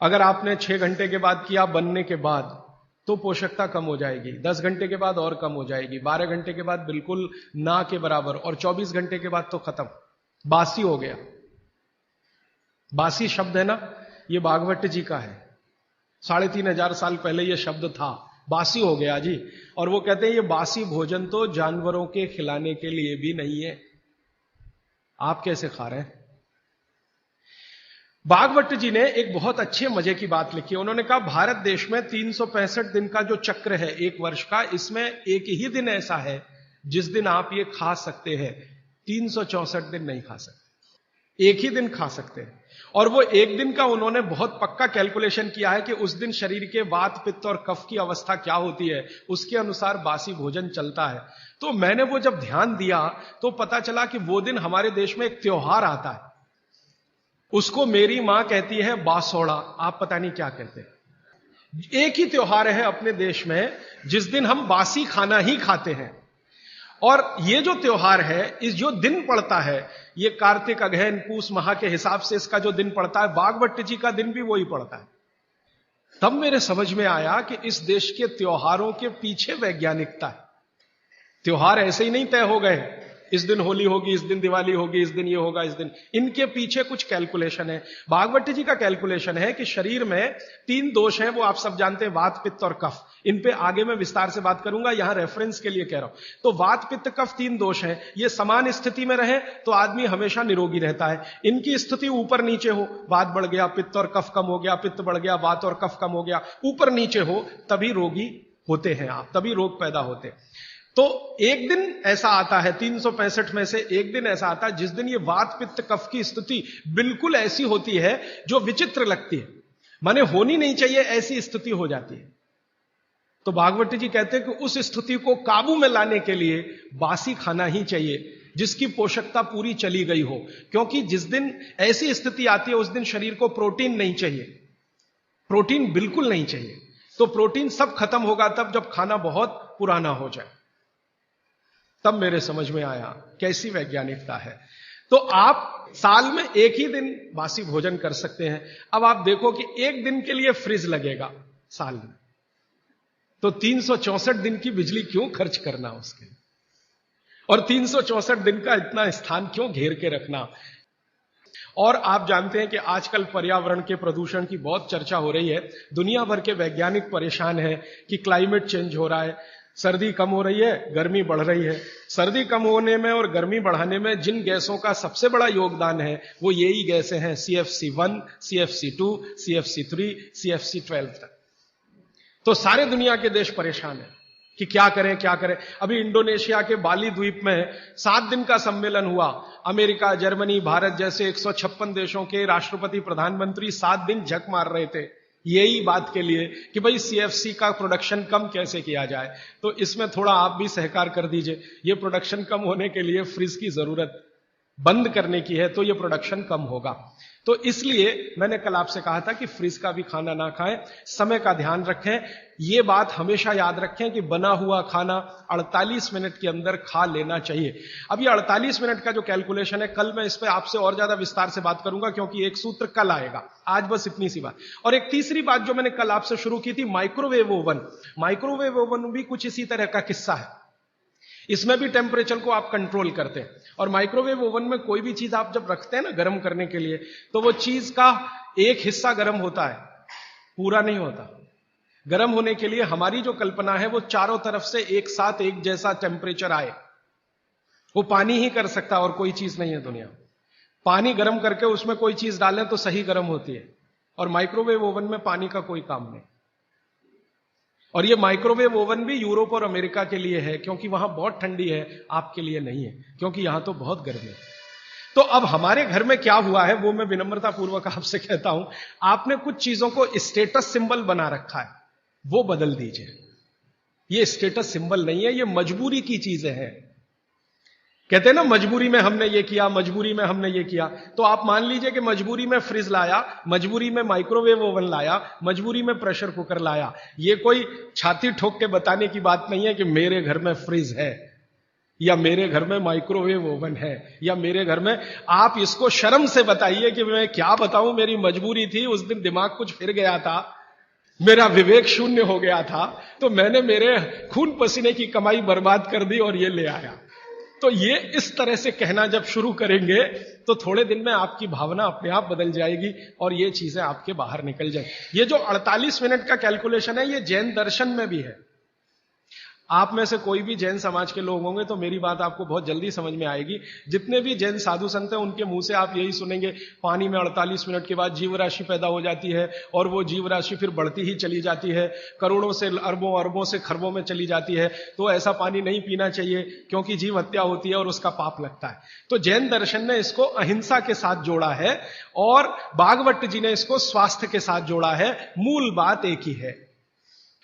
अगर आपने 6 घंटे के बाद किया बनने के बाद, तो पोषकता कम हो जाएगी। 10 घंटे के बाद और कम हो जाएगी, 12 घंटे के बाद बिल्कुल ना के बराबर, और 24 घंटे के बाद तो खत्म, बासी हो गया। बासी शब्द है ना, ये भागवत जी का है। 3500 साल पहले ये शब्द था, बासी हो गया जी। और वो कहते हैं ये बासी भोजन तो जानवरों के खिलाने के लिए भी नहीं है। आप कैसे खा रहे हैं? भागवत जी ने एक बहुत अच्छे मजे की बात लिखी है। उन्होंने कहा भारत देश में 365 दिन का जो चक्र है एक वर्ष का, इसमें एक ही दिन ऐसा है जिस दिन आप ये खा सकते हैं। 364 दिन नहीं खा सकते, एक ही दिन खा सकते हैं। और वो एक दिन का उन्होंने बहुत पक्का कैलकुलेशन किया है कि उस दिन शरीर के वात पित्त और कफ की अवस्था क्या होती है, उसके अनुसार बासी भोजन चलता है। तो मैंने वो जब ध्यान दिया तो पता चला कि वो दिन हमारे देश में एक त्योहार आता है, उसको मेरी मां कहती है बासोड़ा, आप पता नहीं क्या कहते हैं। एक ही त्योहार है अपने देश में जिस दिन हम बासी खाना ही खाते हैं। और ये जो त्योहार है, इस जो दिन पड़ता है, ये कार्तिक अगहन पूस माह के हिसाब से इसका जो दिन पड़ता है, भागवत जी का दिन भी वही पड़ता है। तब मेरे समझ में आया कि इस देश के त्योहारों के पीछे वैज्ञानिकता है। त्योहार ऐसे ही नहीं तय हो गए, इस दिन होली होगी, इस दिन दिवाली होगी, इस दिन ये होगा, इस दिन, इनके पीछे कुछ कैलकुलेशन है। भागवत जी का कैलकुलेशन है कि शरीर में 3 दोष हैं, वो आप सब जानते हैं, वात पित्त और कफ। इन पे आगे मैं विस्तार से बात करूंगा, यहां रेफरेंस के लिए कह रहा हूं। तो वात पित्त कफ 3 दोष हैं, ये समान स्थिति में रहे तो आदमी हमेशा निरोगी रहता है। इनकी स्थिति ऊपर नीचे हो, वात बढ़ गया, पित्त और कफ कम हो गया, पित्त बढ़ गया, वात और कफ कम हो गया, ऊपर नीचे हो, तभी रोगी होते हैं आप, तभी रोग पैदा होते हैं। तो एक दिन ऐसा आता है 365 में से एक दिन ऐसा आता है जिस दिन ये वात पित्त कफ की स्थिति बिल्कुल ऐसी होती है जो विचित्र लगती है, माने होनी नहीं चाहिए ऐसी स्थिति हो जाती है। तो भागवत जी कहते हैं कि उस स्थिति को काबू में लाने के लिए बासी खाना ही चाहिए, जिसकी पोषकता पूरी चली गई हो। क्योंकि जिस दिन ऐसी स्थिति आती है उस दिन शरीर को प्रोटीन नहीं चाहिए, प्रोटीन बिल्कुल नहीं चाहिए। तो प्रोटीन सब खत्म होगा तब जब खाना बहुत पुराना हो जाए। तब मेरे समझ में आया कैसी वैज्ञानिकता है। तो आप साल में एक ही दिन बासी भोजन कर सकते हैं। अब आप देखो कि एक दिन के लिए फ्रिज लगेगा साल में, तो 364 दिन की बिजली क्यों खर्च करना उसके, और 364 दिन का इतना स्थान क्यों घेर के रखना। और आप जानते हैं कि आजकल पर्यावरण के प्रदूषण की बहुत चर्चा हो रही है। दुनिया भर के वैज्ञानिक परेशान हैं कि क्लाइमेट चेंज हो रहा है, सर्दी कम हो रही है, गर्मी बढ़ रही है। सर्दी कम होने में और गर्मी बढ़ाने में जिन गैसों का सबसे बड़ा योगदान है वो यही गैसें हैं, CFC1, CFC2, CFC3, CFC12 तक। तो सारे दुनिया के देश परेशान हैं कि क्या करें क्या करें। अभी इंडोनेशिया के बाली द्वीप में 7 दिन का सम्मेलन हुआ। अमेरिका, जर्मनी, भारत जैसे 156 देशों के राष्ट्रपति प्रधानमंत्री 7 दिन झक मार रहे थे यही बात के लिए कि भाई CFC का प्रोडक्शन कम कैसे किया जाए। तो इसमें थोड़ा आप भी सहकार कर दीजिए। ये प्रोडक्शन कम होने के लिए फ्रिज की जरूरत बंद करने की है, तो ये प्रोडक्शन कम होगा। तो इसलिए मैंने कल आपसे कहा था कि फ्रिज का भी खाना ना खाएं, समय का ध्यान रखें। ये बात हमेशा याद रखें कि बना हुआ खाना 48 मिनट के अंदर खा लेना चाहिए। अब ये 48 मिनट का जो कैलकुलेशन है, कल मैं इस पर आपसे और ज्यादा विस्तार से बात करूंगा, क्योंकि एक सूत्र कल आएगा। आज बस इतनी सी बात। और एक तीसरी बात जो मैंने कल आपसे शुरू की थी, माइक्रोवेव ओवन। माइक्रोवेव ओवन भी कुछ इसी तरह का किस्सा है। इसमें भी टेम्परेचर को आप कंट्रोल करते हैं। और माइक्रोवेव ओवन में कोई भी चीज आप जब रखते हैं ना गर्म करने के लिए, तो वो चीज का एक हिस्सा गर्म होता है, पूरा नहीं होता। गर्म होने के लिए हमारी जो कल्पना है वो चारों तरफ से एक साथ एक जैसा टेम्परेचर आए, वो पानी ही कर सकता और कोई चीज नहीं है दुनिया। पानी गर्म करके उसमें कोई चीज डालें तो सही गर्म होती है, और माइक्रोवेव ओवन में पानी का कोई काम नहीं। और ये माइक्रोवेव ओवन भी यूरोप और अमेरिका के लिए है, क्योंकि वहां बहुत ठंडी है, आपके लिए नहीं है, क्योंकि यहां तो बहुत गर्मी है। तो अब हमारे घर में क्या हुआ है वो मैं विनम्रता पूर्वक आपसे कहता हूं, आपने कुछ चीजों को स्टेटस सिंबल बना रखा है, वो बदल दीजिए। ये स्टेटस सिंबल नहीं है, ये मजबूरी की चीजें हैं। कहते हैं ना मजबूरी में हमने ये किया, मजबूरी में हमने ये किया। तो आप मान लीजिए कि मजबूरी में फ्रिज लाया, मजबूरी में माइक्रोवेव ओवन लाया, मजबूरी में प्रेशर कुकर लाया। ये कोई छाती ठोक के बताने की बात नहीं है कि मेरे घर में फ्रिज है, या मेरे घर में माइक्रोवेव ओवन है, या मेरे घर में। आप इसको शर्म से बताइए कि मैं क्या बताऊं, मेरी मजबूरी थी, उस दिन दिमाग कुछ फिर गया था, मेरा विवेक शून्य हो गया था, तो मैंने मेरे खून पसीने की कमाई बर्बाद कर दी और ये ले आया। तो ये इस तरह से कहना जब शुरू करेंगे तो थोड़े दिन में आपकी भावना अपने आप बदल जाएगी और ये चीजें आपके बाहर निकल जाएंगी। ये जो 48 मिनट का कैलकुलेशन है, ये जैन दर्शन में भी है। आप में से कोई भी जैन समाज के लोग होंगे तो मेरी बात आपको बहुत जल्दी समझ में आएगी। जितने भी जैन साधु संत हैं उनके मुंह से आप यही सुनेंगे, पानी में 48 मिनट के बाद जीव राशि पैदा हो जाती है और वो जीव राशि फिर बढ़ती ही चली जाती है, करोड़ों से अरबों, अरबों से खरबों में चली जाती है। तो ऐसा पानी नहीं पीना चाहिए क्योंकि जीव हत्या होती है और उसका पाप लगता है। तो जैन दर्शन ने इसको अहिंसा के साथ जोड़ा है और भागवत जी ने इसको स्वास्थ्य के साथ जोड़ा है। मूल बात एक ही है।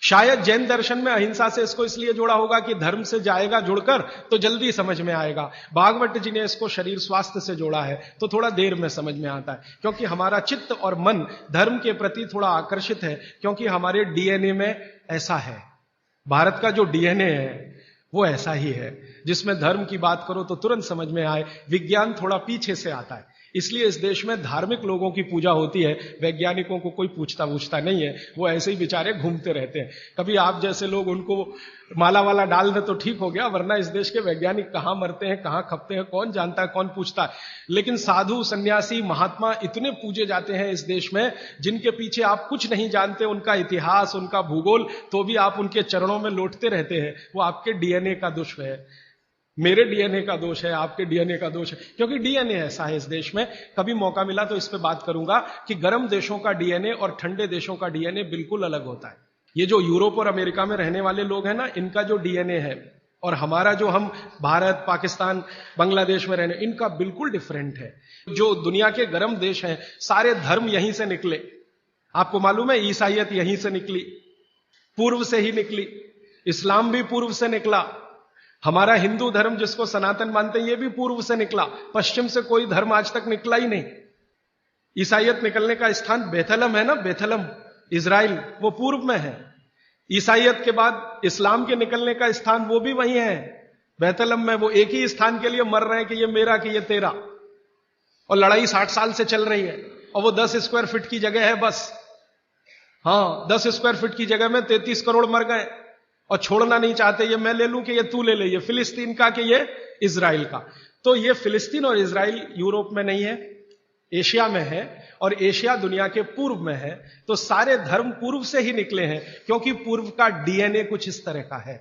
शायद जैन दर्शन में अहिंसा से इसको इसलिए जोड़ा होगा कि धर्म से जाएगा जुड़कर तो जल्दी समझ में आएगा। भागवत जी ने इसको शरीर स्वास्थ्य से जोड़ा है तो थोड़ा देर में समझ में आता है, क्योंकि हमारा चित्त और मन धर्म के प्रति थोड़ा आकर्षित है, क्योंकि हमारे डीएनए में ऐसा है। भारत का जो डीएनए है वो ऐसा ही है, जिसमें धर्म की बात करो तो तुरंत समझ में आए। विज्ञान थोड़ा पीछे से आता है, इसलिए इस देश में धार्मिक लोगों की पूजा होती है, वैज्ञानिकों को कोई पूछता नहीं है, वो ऐसे ही बेचारे घूमते रहते हैं। कभी आप जैसे लोग उनको माला वाला डाल दे तो ठीक हो गया, वरना इस देश के वैज्ञानिक कहां मरते हैं, कहां खपते हैं, कौन जानता है, कौन पूछता है। लेकिन साधु, सन्यासी, महात्मा इतने पूजे जाते हैं इस देश में, जिनके पीछे आप कुछ नहीं जानते, उनका इतिहास, उनका भूगोल, तो भी आप उनके चरणों में लौटते रहते हैं। वो आपके डीएनए का दोष है, मेरे डीएनए का दोष है, आपके डीएनए का दोष है, क्योंकि डीएनए ऐसा है इस देश में। कभी मौका मिला तो इस पे बात करूंगा कि गर्म देशों का डीएनए और ठंडे देशों का डीएनए बिल्कुल अलग होता है। ये जो यूरोप और अमेरिका में रहने वाले लोग हैं ना, इनका जो डीएनए है और हमारा जो हम भारत, पाकिस्तान, बांग्लादेश में रहने, इनका बिल्कुल डिफरेंट है। जो दुनिया के गर्म देश हैं, सारे धर्म यहीं से निकले। आपको मालूम है ईसाइयत यहीं से निकली, पूर्व से ही निकली। इस्लाम भी पूर्व से निकला। हमारा हिंदू धर्म जिसको सनातन मानते हैं, ये भी पूर्व से निकला। पश्चिम से कोई धर्म आज तक निकला ही नहीं। ईसाइयत निकलने का स्थान बेथलम है ना, बेथलम इजराइल, वो पूर्व में है। ईसाइयत के बाद इस्लाम के निकलने का स्थान वो भी वही है, बेथलम में। वो एक ही स्थान के लिए मर रहे हैं कि ये मेरा, कि ये तेरा, और लड़ाई 60 साल से चल रही है। और वो 10 स्क्वायर फीट की जगह है बस। हाँ, 10 स्क्वायर फीट की जगह में 33 करोड़ मर गए और छोड़ना नहीं चाहते। ये मैं ले लूं कि ये तू ले ले, ये फिलिस्तीन का कि ये इजराइल का। तो ये फिलिस्तीन और इजराइल यूरोप में नहीं है, एशिया में है, और एशिया दुनिया के पूर्व में है। तो सारे धर्म पूर्व से ही निकले हैं, क्योंकि पूर्व का डीएनए कुछ इस तरह का है।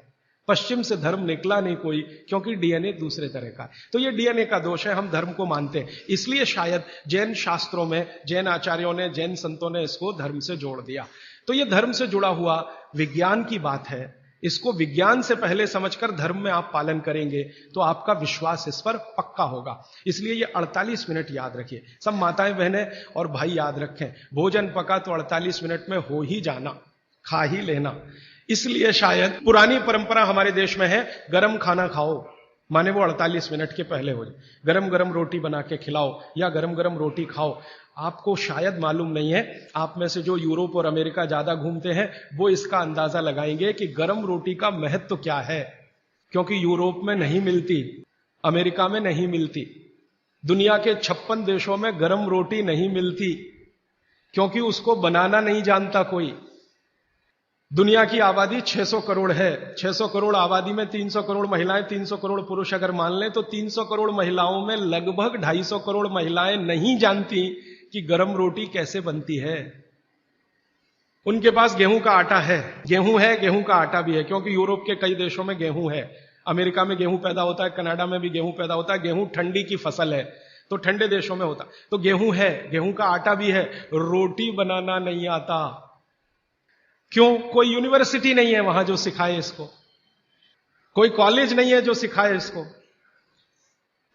पश्चिम से धर्म निकला नहीं कोई, क्योंकि डीएनए दूसरे तरह का है। तो ये डीएनए का दोष है, हम धर्म को मानते हैं। इसलिए शायद जैन शास्त्रों में, जैन आचार्यों ने, जैन संतों ने इसको धर्म से जोड़ दिया। तो ये धर्म से जुड़ा हुआ विज्ञान की बात है। इसको विज्ञान से पहले समझकर धर्म में आप पालन करेंगे तो आपका विश्वास इस पर पक्का होगा। इसलिए ये 48 मिनट याद रखिए। सब माताएं, बहनें और भाई याद रखें, भोजन पका तो 48 मिनट में हो ही जाना, खा ही लेना। इसलिए शायद पुरानी परंपरा हमारे देश में है, गरम खाना खाओ, माने वो 48 मिनट के पहले हो जाए। गरम गरम रोटी बना के खिलाओ या गरम गरम रोटी खाओ। आपको शायद मालूम नहीं है, आप में से जो यूरोप और अमेरिका ज्यादा घूमते हैं वो इसका अंदाजा लगाएंगे कि गरम रोटी का महत्व क्या है। क्योंकि यूरोप में नहीं मिलती, अमेरिका में नहीं मिलती, दुनिया के 56 देशों में गरम रोटी नहीं मिलती, क्योंकि उसको बनाना नहीं जानता कोई। दुनिया की आबादी 600 करोड़ है। 600 करोड़ आबादी में 300 करोड़ महिलाएं, 300 करोड़ पुरुष अगर मान लें तो 300 करोड़ महिलाओं में लगभग 250 करोड़ महिलाएं नहीं जानती कि गरम रोटी कैसे बनती है। उनके पास गेहूं का आटा है, गेहूं का आटा भी है, क्योंकि यूरोप के कई देशों में गेहूं है, अमेरिका में गेहूं पैदा होता है, कनाडा में भी गेहूं पैदा होता है। गेहूं ठंडी की फसल है, तो ठंडे देशों में होता। तो गेहूं है, गेहूं का आटा भी है, रोटी बनाना नहीं आता। क्यों? कोई यूनिवर्सिटी नहीं है वहां जो सिखाए इसको, कोई कॉलेज नहीं है जो सिखाए इसको।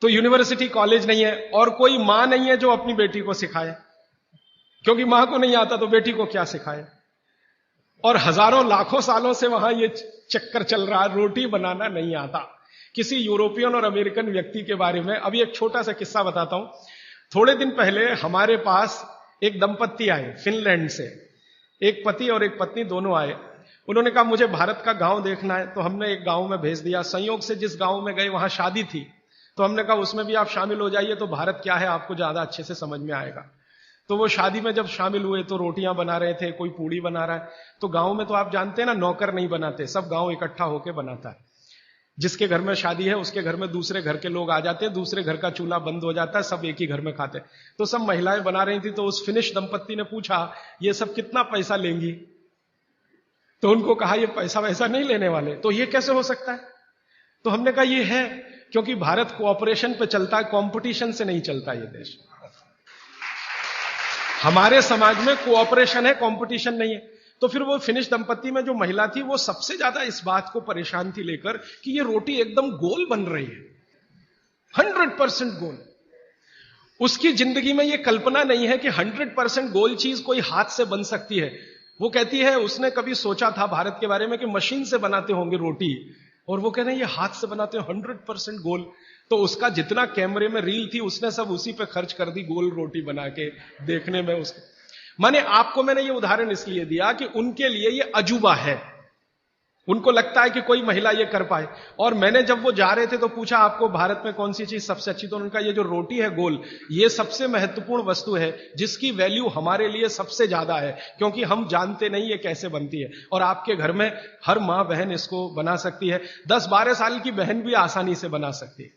तो यूनिवर्सिटी कॉलेज नहीं है, और कोई मां नहीं है जो अपनी बेटी को सिखाए, क्योंकि मां को नहीं आता तो बेटी को क्या सिखाए। और हजारों लाखों सालों से वहां ये चक्कर चल रहा है, रोटी बनाना नहीं आता। किसी यूरोपियन और अमेरिकन व्यक्ति के बारे में अभी एक छोटा सा किस्सा बताता हूं। थोड़े दिन पहले हमारे पास एक दंपत्ति आए फिनलैंड से, एक पति और एक पत्नी दोनों आए। उन्होंने कहा मुझे भारत का गांव देखना है, तो हमने एक गांव में भेज दिया। संयोग से जिस गांव में गए वहां शादी थी, तो हमने कहा उसमें भी आप शामिल हो जाइए, तो भारत क्या है आपको ज्यादा अच्छे से समझ में आएगा। तो वो शादी में जब शामिल हुए तो रोटियां बना रहे थे, कोई पूड़ी बना रहा है। तो गांव में तो आप जानते हैं ना, नौकर नहीं बनाते, सब गांव इकट्ठा होकर बनाता है। जिसके घर में शादी है उसके घर में दूसरे घर के लोग आ जाते हैं, दूसरे घर का चूल्हा बंद हो जाता है, सब एक ही घर में खाते हैं। तो सब महिलाएं बना रही थी। तो उस फिनिश दंपत्ति ने पूछा ये सब कितना पैसा लेंगी? तो उनको कहा ये पैसा वैसा नहीं लेने वाले। तो ये कैसे हो सकता है? तो हमने कहा ये है क्योंकि भारत कोऑपरेशन पे चलता है, कंपटीशन से नहीं चलता ये देश। हमारे समाज में कोऑपरेशन है, कंपटीशन नहीं है। तो फिर वो फिनिश दंपत्ति में जो महिला थी वो सबसे ज्यादा इस बात को परेशान थी लेकर कि ये रोटी एकदम गोल बन रही है, 100% गोल। उसकी जिंदगी में ये कल्पना नहीं है कि 100% गोल चीज कोई हाथ से बन सकती है। वो कहती है उसने कभी सोचा था भारत के बारे में कि मशीन से बनाते होंगे रोटी, और वो कह रहे हैं ये हाथ से बनाते हैं 100% गोल। तो उसका जितना कैमरे में रील थी उसने सब उसी पे खर्च कर दी, गोल रोटी बना के देखने में उसको। मैंने ये उदाहरण इसलिए दिया कि उनके लिए ये अजूबा है, उनको लगता है कि कोई महिला ये कर पाए। और मैंने जब वो जा रहे थे तो पूछा आपको भारत में कौन सी चीज सबसे अच्छी, तो उनका ये जो रोटी है गोल, ये सबसे महत्वपूर्ण वस्तु है जिसकी वैल्यू हमारे लिए सबसे ज्यादा है, क्योंकि हम जानते नहीं ये कैसे बनती है। और आपके घर में हर मां बहन इसको बना सकती है, 10-12 साल की बहन भी आसानी से बना सकती है।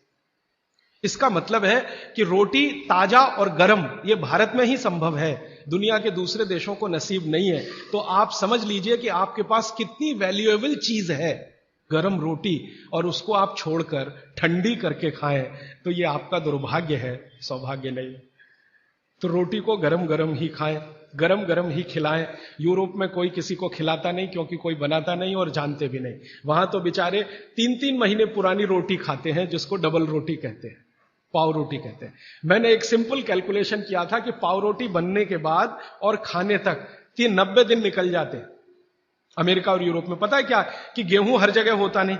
इसका मतलब है कि रोटी ताजा और गर्म ये भारत में ही संभव है, दुनिया के दूसरे देशों को नसीब नहीं है। तो आप समझ लीजिए कि आपके पास कितनी वैल्यूएबल चीज है गर्म रोटी, और उसको आप छोड़कर ठंडी करके खाएं तो ये आपका दुर्भाग्य है, सौभाग्य नहीं। तो रोटी को गरम गरम ही खाएं, गरम गरम ही खिलाएं। यूरोप में कोई किसी को खिलाता नहीं क्योंकि कोई बनाता नहीं और जानते भी नहीं। वहां तो बेचारे 3-3 महीने पुरानी रोटी खाते हैं, जिसको डबल रोटी कहते हैं, पाव रोटी कहते हैं। मैंने एक सिंपल कैलकुलेशन किया था कि पाव रोटी बनने के बाद और खाने तक 90 दिन निकल जाते हैं अमेरिका और यूरोप में। पता है क्या कि गेहूं हर जगह होता नहीं,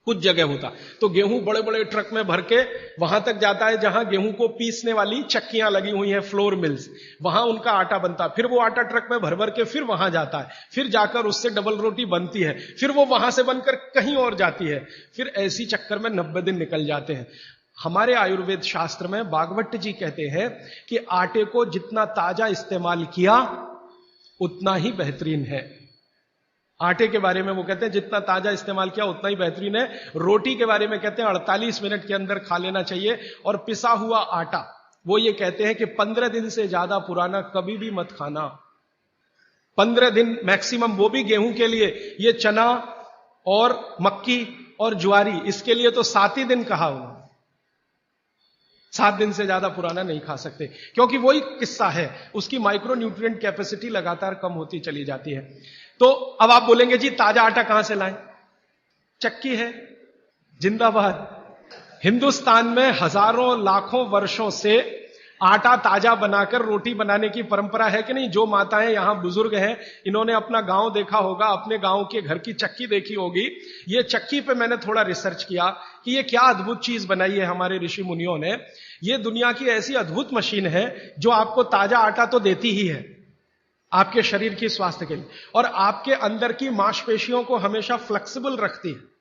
कुछ जगह होता। तो गेहूं बड़े बड़े ट्रक में भर के वहां तक जाता है जहां गेहूं को पीसने वाली चक्कियां लगी हुई हैं, फ्लोर मिल्स, वहां उनका आटा बनता है। फिर वो आटा ट्रक में भर भर के फिर वहां जाता है, फिर जाकर उससे डबल रोटी बनती है, फिर वो वहां से बनकर कहीं और जाती है, फिर ऐसी चक्कर में 90 दिन निकल जाते हैं। हमारे आयुर्वेद शास्त्र में भागवत जी कहते हैं कि आटे को जितना ताजा इस्तेमाल किया उतना ही बेहतरीन है। आटे के बारे में वो कहते हैं जितना ताजा इस्तेमाल किया उतना ही बेहतरीन है। रोटी के बारे में कहते हैं 48 मिनट के अंदर खा लेना चाहिए। और पिसा हुआ आटा वो ये कहते हैं कि 15 दिन से ज्यादा पुराना कभी भी मत खाना, 15 दिन मैक्सिमम, वो भी गेहूं के लिए। ये चना और मक्की और ज्वारी, इसके लिए तो 7 ही दिन कहा हुआ, 7 दिन से ज्यादा पुराना नहीं खा सकते, क्योंकि वही किस्सा है, उसकी माइक्रो न्यूट्रिएंट कैपेसिटी लगातार कम होती चली जाती है। तो अब आप बोलेंगे जी ताजा आटा कहां से लाएं? चक्की है, जिंदाबाद। हिंदुस्तान में हजारों लाखों वर्षों से आटा ताजा बनाकर रोटी बनाने की परंपरा है कि नहीं? जो माताएं यहां बुजुर्ग हैं, इन्होंने अपना गांव देखा होगा, अपने गांव के घर की चक्की देखी होगी। ये चक्की पे मैंने थोड़ा रिसर्च किया कि ये क्या अद्भुत चीज बनाई है हमारे ऋषि मुनियों ने। ये दुनिया की ऐसी अद्भुत मशीन है जो आपको ताजा आटा तो देती ही है आपके शरीर की स्वास्थ्य के लिए, और आपके अंदर की मांसपेशियों को हमेशा फ्लेक्सिबल रखती है।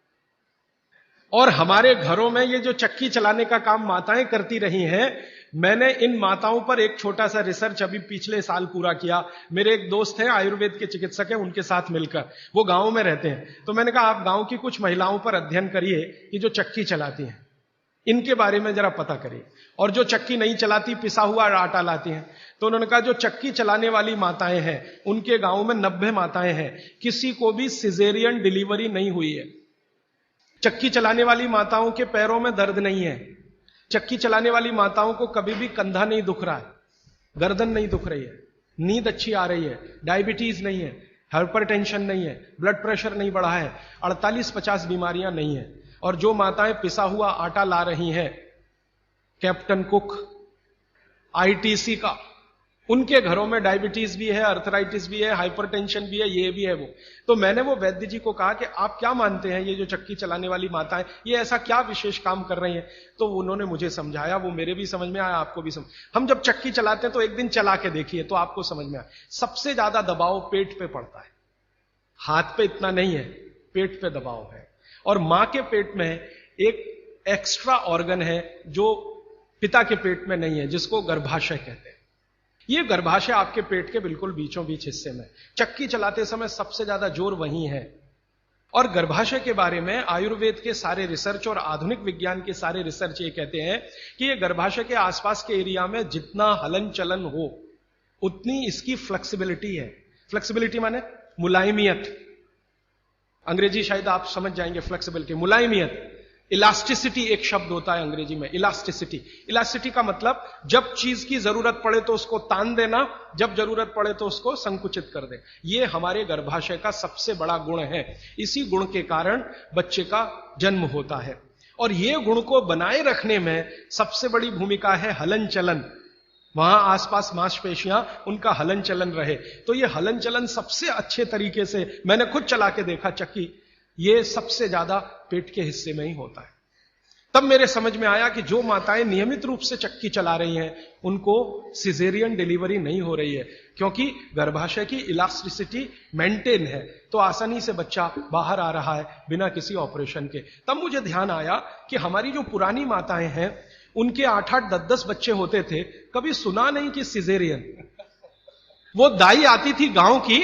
और हमारे घरों में ये जो चक्की चलाने का काम माताएं करती रही हैं, मैंने इन माताओं पर एक छोटा सा रिसर्च अभी पिछले साल पूरा किया। मेरे एक दोस्त हैं, आयुर्वेद के चिकित्सक हैं, उनके साथ मिलकर, वो गांव में रहते हैं। तो मैंने कहा आप गांव की कुछ महिलाओं पर अध्ययन करिए कि जो चक्की चलाती हैं, इनके बारे में जरा पता करिए। और जो चक्की नहीं चलाती, पिसा हुआ आटा लाती हैं। तो उन्होंने कहा जो चक्की चलाने वाली माताएं हैं, उनके गांव में 90 माताएं हैं, किसी को भी सिजेरियन डिलीवरी नहीं हुई है। चक्की चलाने वाली माताओं के पैरों में दर्द नहीं है, चक्की चलाने वाली माताओं को कभी भी कंधा नहीं दुख रहा है, गर्दन नहीं दुख रही है, नींद अच्छी आ रही है, डायबिटीज नहीं है, हाइपरटेंशन नहीं है, ब्लड प्रेशर नहीं बढ़ा है, 48-50 बीमारियां नहीं है। और जो माताएं पिसा हुआ आटा ला रही हैं कैप्टन कुक, आईटीसी का, उनके घरों में डायबिटीज भी है, अर्थराइटिस भी है, हाइपरटेंशन भी है, ये भी है वो। तो मैंने वो वैद्य जी को कहा कि आप क्या मानते हैं ये जो चक्की चलाने वाली माताएं ये ऐसा क्या विशेष काम कर रही हैं? तो उन्होंने मुझे समझाया, वो मेरे भी समझ में आया, आपको भी समझ। हम जब चक्की चलाते हैं तो एक दिन चला के देखिए तो आपको समझ में आए। सबसे ज्यादा दबाव पेट पे पड़ता है, हाथ पे इतना नहीं है, पेट पे दबाव है। और मां के पेट में एक एक्स्ट्रा ऑर्गन है जो पिता के पेट में नहीं है, जिसको गर्भाशय कहते हैं। ये गर्भाशय आपके पेट के बिल्कुल बीचों बीच हिस्से में, चक्की चलाते समय सबसे ज्यादा जोर वहीं है। और गर्भाशय के बारे में आयुर्वेद के सारे रिसर्च और आधुनिक विज्ञान के सारे रिसर्च ये कहते हैं कि ये गर्भाशय के आसपास के एरिया में जितना हलन चलन हो उतनी इसकी फ्लेक्सिबिलिटी है। फ्लेक्सिबिलिटी माने मुलायमियत, अंग्रेजी शायद आप समझ जाएंगे, फ्लेक्सिबिलिटी मुलायमियत। इलास्टिसिटी एक शब्द होता है अंग्रेजी में, इलास्टिसिटी। इलास्टिसिटी का मतलब जब चीज की जरूरत पड़े तो उसको तान देना, जब जरूरत पड़े तो उसको संकुचित कर दे। ये हमारे गर्भाशय का सबसे बड़ा गुण है। इसी गुण के कारण बच्चे का जन्म होता है। और ये गुण को बनाए रखने में सबसे बड़ी भूमिका है हलन चलन। वहां आसपास मांसपेशियां, उनका हलन चलन रहे। तो ये हलन चलन सबसे अच्छे तरीके से, मैंने खुद चला के देखा चक्की, ये सबसे ज्यादा पेट के हिस्से में ही होता है। तब मेरे समझ में आया कि जो माताएं नियमित रूप से चक्की चला रही हैं उनको सिजेरियन डिलीवरी नहीं हो रही है, क्योंकि गर्भाशय की इलास्टिसिटी मेंटेन है, तो आसानी से बच्चा बाहर आ रहा है बिना किसी ऑपरेशन के। तब मुझे ध्यान आया कि हमारी जो पुरानी माताएं हैं उनके 8-8, 10-10 बच्चे होते थे, कभी सुना नहीं कि सिजेरियन। वो दाई आती थी गांव की,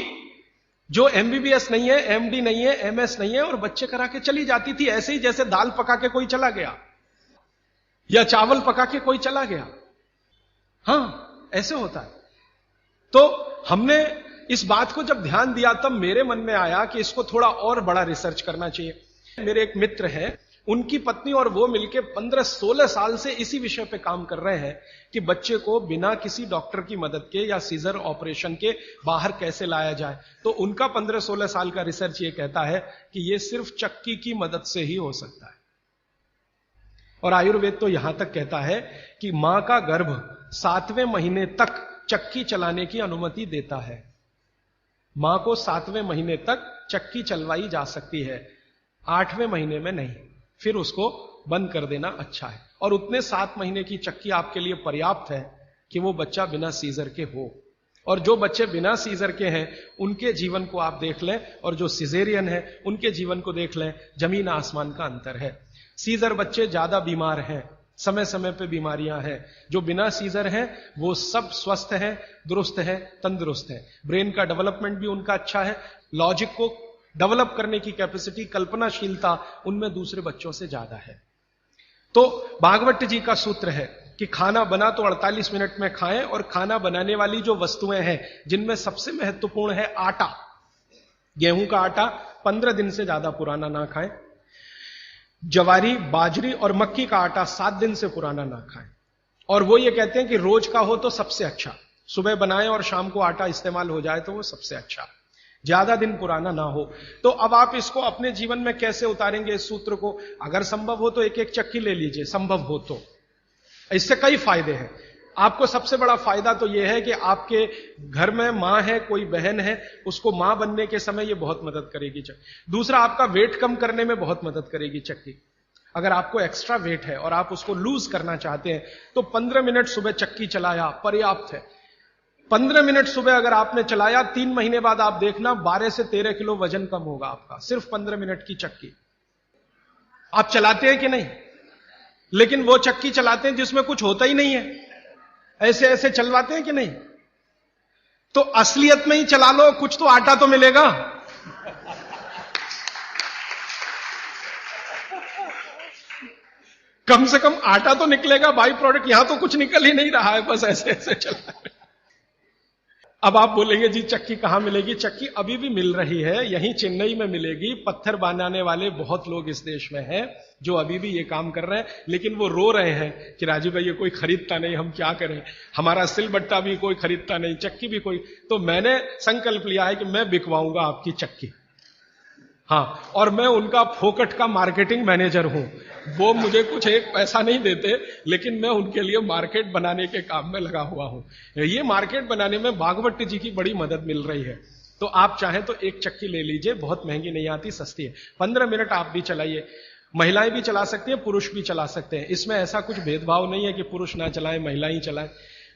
जो एमबीबीएस नहीं है, एमडी नहीं है, एमएस नहीं है, और बच्चे करा के चली जाती थी, ऐसे ही जैसे दाल पका के कोई चला गया या चावल पका के कोई चला गया। हां, ऐसे होता है। तो हमने इस बात को जब ध्यान दिया तब मेरे मन में आया कि इसको थोड़ा और बड़ा रिसर्च करना चाहिए। मेरे एक मित्र हैं, उनकी पत्नी और वो मिलकर 15-16 साल से इसी विषय पे काम कर रहे हैं कि बच्चे को बिना किसी डॉक्टर की मदद के या सीजर ऑपरेशन के बाहर कैसे लाया जाए। तो उनका 15-16 साल का रिसर्च ये कहता है कि ये सिर्फ चक्की की मदद से ही हो सकता है। और आयुर्वेद तो यहां तक कहता है कि मां का गर्भ 7वें महीने तक चक्की चलाने की अनुमति देता है। मां को 7वें महीने तक चक्की चलवाई जा सकती है, 8वें महीने में नहीं, फिर उसको बंद कर देना अच्छा है। और उतने 7 महीने की चक्की आपके लिए पर्याप्त है कि वो बच्चा बिना सीजर के हो। और जो बच्चे बिना सीजर के हैं उनके जीवन को आप देख लें, और जो सिजेरियन है उनके जीवन को देख लें, जमीन आसमान का अंतर है। सीजर बच्चे ज्यादा बीमार हैं, समय समय पे बीमारियां हैं। जो बिना सीजर हैं वो सब स्वस्थ हैं, दुरुस्त हैं, तंदुरुस्त हैं। ब्रेन का डेवलपमेंट भी उनका अच्छा है, लॉजिक को डेवलप करने की कैपेसिटी, कल्पनाशीलता उनमें दूसरे बच्चों से ज्यादा है। तो भागवत जी का सूत्र है कि खाना बना तो 48 मिनट में खाएं, और खाना बनाने वाली जो वस्तुएं हैं जिनमें सबसे महत्वपूर्ण है आटा, गेहूं का आटा 15 दिन से ज्यादा पुराना ना खाएं, जवारी, बाजरी और मक्की का आटा 7 दिन से पुराना ना खाएं। और वो ये कहते हैं कि रोज का हो तो सबसे अच्छा, सुबह बनाएं और शाम को आटा इस्तेमाल हो जाए तो वो सबसे अच्छा, ज्यादा दिन पुराना ना हो। तो अब आप इसको अपने जीवन में कैसे उतारेंगे इस सूत्र को? अगर संभव हो तो एक चक्की ले लीजिए, संभव हो तो। इससे कई फायदे हैं। आपको सबसे बड़ा फायदा तो यह है कि आपके घर में मां है, कोई बहन है, उसको मां बनने के समय ये बहुत मदद करेगी चक्की। दूसरा, आपका वेट कम करने में बहुत मदद करेगी चक्की। अगर आपको एक्स्ट्रा वेट है और आप उसको लूज करना चाहते हैं तो 15 मिनट सुबह चक्की चलाया पर्याप्त है। 15 मिनट सुबह अगर आपने चलाया, 3 महीने बाद आप देखना 12 से 13 किलो वजन कम होगा आपका, सिर्फ 15 मिनट की चक्की। आप चलाते हैं कि नहीं? लेकिन वो चक्की चलाते हैं जिसमें कुछ होता ही नहीं है, ऐसे ऐसे चलवाते हैं कि नहीं? तो असलियत में ही चला लो, कुछ तो आटा तो मिलेगा। कम से कम आटा तो निकलेगा, बाई प्रोडक्ट। यहां तो कुछ निकल ही नहीं रहा है, बस ऐसे ऐसे चला। अब आप बोलेंगे जी चक्की कहां मिलेगी? चक्की अभी भी मिल रही है, यहीं चेन्नई में मिलेगी। पत्थर बनाने वाले बहुत लोग इस देश में हैं जो अभी भी ये काम कर रहे हैं, लेकिन वो रो रहे हैं कि राजीव भाई ये कोई खरीदता नहीं, हम क्या करें, हमारा सिलबट्टा भी कोई खरीदता नहीं, चक्की भी कोई। तो मैंने संकल्प लिया है कि मैं बिकवाऊंगा आपकी चक्की। हाँ, और मैं उनका फोकट का मार्केटिंग मैनेजर हूं। वो मुझे कुछ एक पैसा नहीं देते, लेकिन मैं उनके लिए मार्केट बनाने के काम में लगा हुआ हूं। ये मार्केट बनाने में भागवत जी की बड़ी मदद मिल रही है। तो आप चाहें तो एक चक्की ले लीजिए, बहुत महंगी नहीं आती, सस्ती है। 15 मिनट आप भी चलाइए। महिलाएं भी चला सकती हैं, पुरुष भी चला सकते हैं। इसमें ऐसा कुछ भेदभाव नहीं है कि पुरुष ना चलाएं महिला ही चलाएं।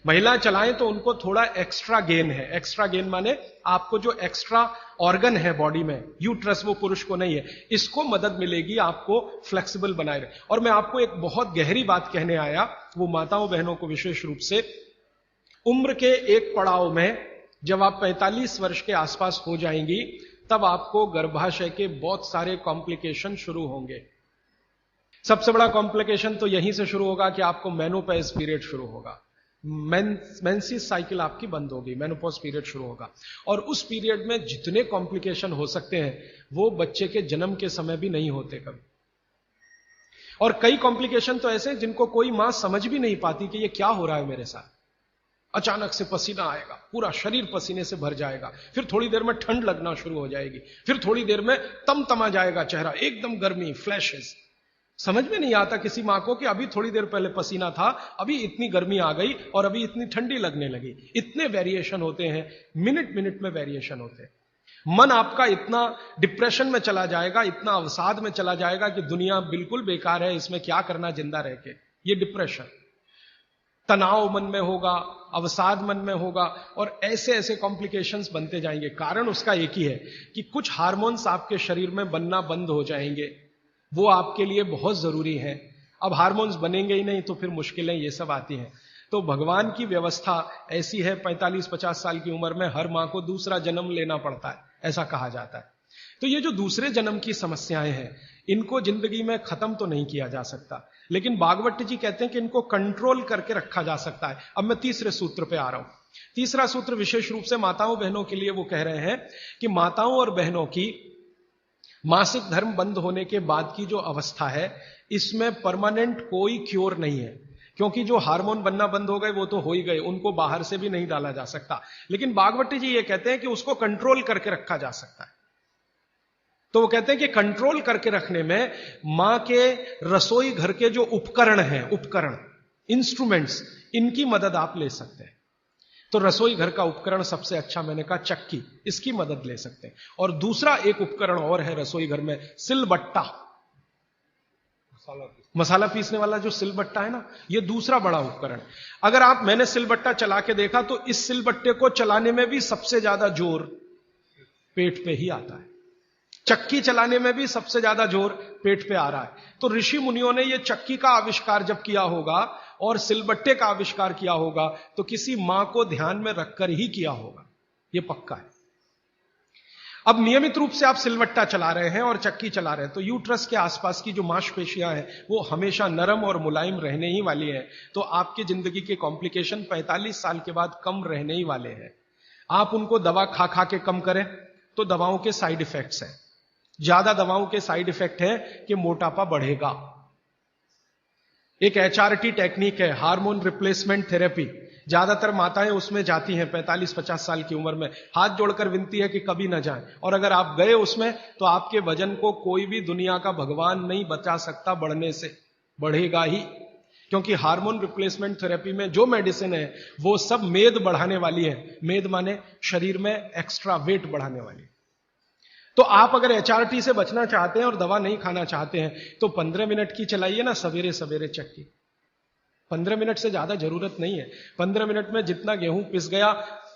महिला चलाएं तो उनको थोड़ा एक्स्ट्रा गेन है। एक्स्ट्रा गेन माने आपको जो एक्स्ट्रा ऑर्गन है बॉडी में, यूट्रस, वो पुरुष को नहीं है, इसको मदद मिलेगी आपको फ्लेक्सिबल बनाए रहे। और मैं आपको एक बहुत गहरी बात कहने आया, वो माताओं बहनों को विशेष रूप से, उम्र के एक पड़ाव में जब आप 45 वर्ष के आसपास हो जाएंगी, तब आपको गर्भाशय के बहुत सारे कॉम्प्लिकेशन शुरू होंगे। सबसे बड़ा कॉम्प्लिकेशन तो यहीं से शुरू होगा कि आपको मेनोपॉज पीरियड शुरू होगा। मेंसिस साइकिल आपकी बंद होगी, मेनोपॉज पीरियड शुरू होगा। और उस पीरियड में जितने कॉम्प्लिकेशन हो सकते हैं वो बच्चे के जन्म के समय भी नहीं होते कभी। और कई कॉम्प्लिकेशन तो ऐसे जिनको कोई मां समझ भी नहीं पाती कि ये क्या हो रहा है मेरे साथ। अचानक से पसीना आएगा, पूरा शरीर पसीने से भर जाएगा, फिर थोड़ी देर में ठंड लगना शुरू हो जाएगी, फिर थोड़ी देर में तमतमा जाएगा चेहरा, एकदम गर्मी, फ्लैशेस। समझ में नहीं आता किसी मां को कि अभी थोड़ी देर पहले पसीना था, अभी इतनी गर्मी आ गई और अभी इतनी ठंडी लगने लगी। इतने वेरिएशन होते हैं, मिनट मिनट में वेरिएशन होते हैं। मन आपका इतना डिप्रेशन में चला जाएगा, इतना अवसाद में चला जाएगा कि दुनिया बिल्कुल बेकार है, इसमें क्या करना जिंदा रह के। ये डिप्रेशन, तनाव मन में होगा, अवसाद मन में होगा, और ऐसे ऐसे कॉम्प्लिकेशंस बनते जाएंगे। कारण उसका एक ही है कि कुछ हार्मोन्स आपके शरीर में बनना बंद हो जाएंगे, वो आपके लिए बहुत जरूरी है। अब हार्मोन्स बनेंगे ही नहीं तो फिर मुश्किलें ये सब आती हैं। तो भगवान की व्यवस्था ऐसी है, 45-50 साल की उम्र में हर मां को दूसरा जन्म लेना पड़ता है, ऐसा कहा जाता है। तो ये जो दूसरे जन्म की समस्याएं हैं, इनको जिंदगी में खत्म तो नहीं किया जा सकता, लेकिन भागवत जी कहते हैं कि इनको कंट्रोल करके रखा जा सकता है। अब मैं तीसरे सूत्र पे आ रहा हूं। तीसरा सूत्र विशेष रूप से माताओं बहनों के लिए वो कह रहे हैं कि माताओं और बहनों की मासिक धर्म बंद होने के बाद की जो अवस्था है, इसमें परमानेंट कोई क्योर नहीं है। क्योंकि जो हार्मोन बनना बंद हो गए वो तो हो ही गए, उनको बाहर से भी नहीं डाला जा सकता। लेकिन भागवत जी ये कहते हैं कि उसको कंट्रोल करके रखा जा सकता है। तो वो कहते हैं कि कंट्रोल करके रखने में मां के रसोई घर के जो उपकरण हैं, उपकरण, इंस्ट्रूमेंट्स, इनकी मदद आप ले सकते हैं। तो रसोई घर का उपकरण सबसे अच्छा मैंने कहा चक्की, इसकी मदद ले सकते हैं। और दूसरा एक उपकरण और है रसोई घर में, सिलबट्टा, मसाला पीसने वाला जो सिलबट्टा है ना, ये दूसरा बड़ा उपकरण। अगर मैंने सिलबट्टा चला के देखा तो इस सिलबट्टे को चलाने में भी सबसे ज्यादा जोर पेट पे ही आता है। चक्की चलाने में भी सबसे ज्यादा जोर पेट पे आ रहा है। तो ऋषि मुनियों ने ये चक्की का आविष्कार जब किया होगा और सिलबट्टे का आविष्कार किया होगा तो किसी मां को ध्यान में रखकर ही किया होगा, ये पक्का है। अब नियमित रूप से आप सिलबट्टा चला रहे हैं और चक्की चला रहे हैं तो यूट्रस के आसपास की जो मांसपेशियां हैं वो हमेशा नरम और मुलायम रहने ही वाली हैं। तो आपकी जिंदगी के कॉम्प्लिकेशन 45 साल के बाद कम रहने ही वाले हैं। आप उनको दवा खा खा के कम करें तो दवाओं के साइड इफेक्ट्स हैं। ज्यादा दवाओं के साइड इफेक्ट है कि मोटापा बढ़ेगा। एक HRT टेक्निक है, हार्मोन रिप्लेसमेंट थेरेपी, ज्यादातर माताएं उसमें जाती हैं 45-50 साल की उम्र में। हाथ जोड़कर विनती है कि कभी ना जाएं, और अगर आप गए उसमें तो आपके वजन को कोई भी दुनिया का भगवान नहीं बचा सकता बढ़ने से, बढ़ेगा ही। क्योंकि हार्मोन रिप्लेसमेंट थेरेपी में जो मेडिसिन है वो सब मेद बढ़ाने वाली है। मेद माने शरीर में एक्स्ट्रा वेट बढ़ाने वाली। तो आप अगर HRT से बचना चाहते हैं और दवा नहीं खाना चाहते हैं तो 15 मिनट की चलाइए ना सवेरे सवेरे चक्की। 15 मिनट से ज्यादा जरूरत नहीं है। 15 मिनट में जितना गेहूं पिस गया,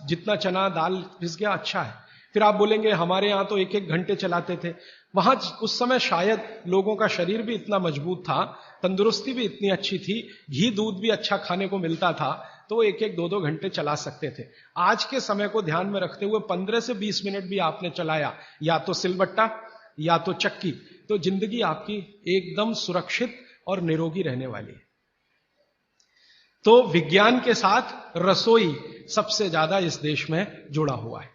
जितना चना दाल पिस गया, अच्छा है। फिर आप बोलेंगे हमारे यहां तो 1-1 घंटे चलाते थे। वहां उस समय शायद लोगों का शरीर भी इतना मजबूत था, तंदुरुस्ती भी इतनी अच्छी थी, घी दूध भी अच्छा खाने को मिलता था, तो 1-1, 2-2 घंटे चला सकते थे। आज के समय को ध्यान में रखते हुए 15 से 20 मिनट भी आपने चलाया, या तो सिलबट्टा या तो चक्की, तो जिंदगी आपकी एकदम सुरक्षित और निरोगी रहने वाली है। तो विज्ञान के साथ रसोई सबसे ज्यादा इस देश में जुड़ा हुआ है।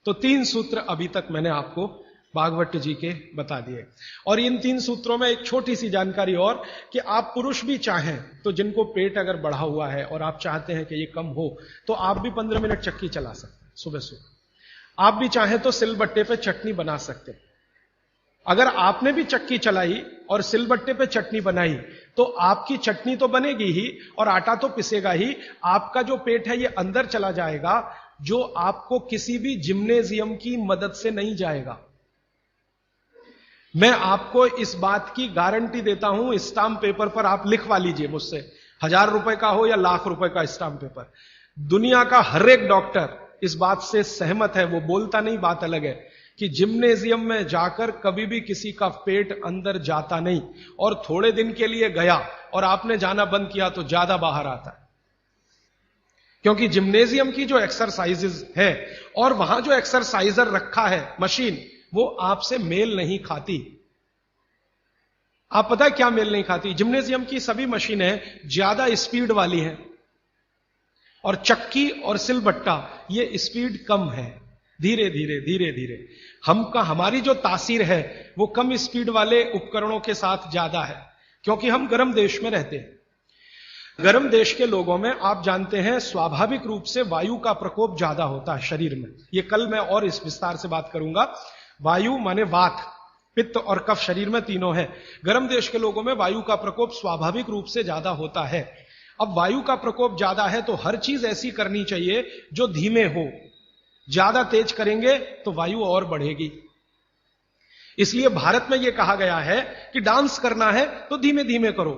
तो 3 सूत्र अभी तक मैंने आपको भागवत जी के बता दिए। और इन 3 सूत्रों में एक छोटी सी जानकारी और, कि आप पुरुष भी चाहें तो जिनको पेट अगर बढ़ा हुआ है और आप चाहते हैं कि ये कम हो, तो आप भी 15 मिनट चक्की चला सकते हैं सुबह सुबह। आप भी चाहें तो सिलबट्टे पे चटनी बना सकते हैं। अगर आपने भी चक्की चलाई और सिलबट्टे पे चटनी बनाई तो आपकी चटनी तो बनेगी ही और आटा तो पिसेगा ही, आपका जो पेट है ये अंदर चला जाएगा, जो आपको किसी भी जिम्नेजियम की मदद से नहीं जाएगा। मैं आपको इस बात की गारंटी देता हूं, स्टाम्प पेपर पर आप लिखवा लीजिए मुझसे, 1000 रुपए का हो या लाख रुपए का स्टाम्प पेपर, दुनिया का हर एक डॉक्टर इस बात से सहमत है, वो बोलता नहीं, बात अलग है, कि जिम्नेजियम में जाकर कभी भी किसी का पेट अंदर जाता नहीं, और थोड़े दिन के लिए गया और आपने जाना बंद किया तो ज्यादा बाहर आता है। क्योंकि जिम्नेजियम की जो एक्सरसाइजेज है और वहां जो एक्सरसाइजर रखा है मशीन, वो आपसे मेल नहीं खाती। आप पता है क्या मेल नहीं खाती? जिम्नेजियम की सभी मशीनें ज्यादा स्पीड वाली हैं और चक्की और सिलबट्टा ये स्पीड कम है, धीरे धीरे धीरे धीरे। हमारी जो तासीर है वो कम स्पीड वाले उपकरणों के साथ ज्यादा है, क्योंकि हम गर्म देश में रहते हैं। गर्म देश के लोगों में आप जानते हैं स्वाभाविक रूप से वायु का प्रकोप ज्यादा होता है शरीर में। ये कल मैं और इस विस्तार से बात करूंगा। वायु माने वात, पित्त और कफ शरीर में तीनों है। गर्म देश के लोगों में वायु का प्रकोप स्वाभाविक रूप से ज्यादा होता है। अब वायु का प्रकोप ज्यादा है तो हर चीज ऐसी करनी चाहिए जो धीमे हो। ज्यादा तेज करेंगे तो वायु और बढ़ेगी। इसलिए भारत में यह कहा गया है कि डांस करना है तो धीमे धीमे करो।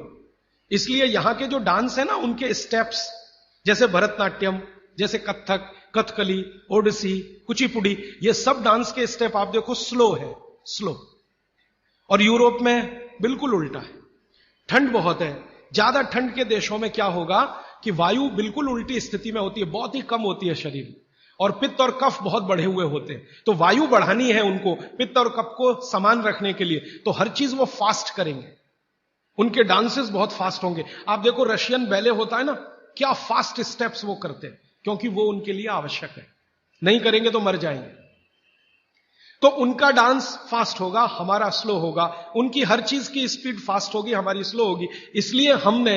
इसलिए यहां के जो डांस है ना, उनके स्टेप्स, जैसे भरतनाट्यम, जैसे कथक, कथकली, ओडिसी, कुचिपुड़ी, ये सब डांस के स्टेप आप देखो स्लो है, स्लो। और यूरोप में बिल्कुल उल्टा है, ठंड बहुत है। ज्यादा ठंड के देशों में क्या होगा कि वायु बिल्कुल उल्टी स्थिति में होती है, बहुत ही कम होती है शरीर में, और पित्त और कफ बहुत बढ़े हुए होते हैं। तो वायु बढ़ानी है उनको पित्त और कफ को समान रखने के लिए, तो हर चीज वो फास्ट करेंगे। उनके डांसेस बहुत फास्ट होंगे। आप देखो रशियन बैले होता है ना, क्या फास्ट स्टेप्स वो करते हैं, क्योंकि वो उनके लिए आवश्यक है। नहीं करेंगे तो मर जाएंगे। तो उनका डांस फास्ट होगा, हमारा स्लो होगा। उनकी हर चीज की स्पीड फास्ट होगी, हमारी स्लो होगी। इसलिए हमने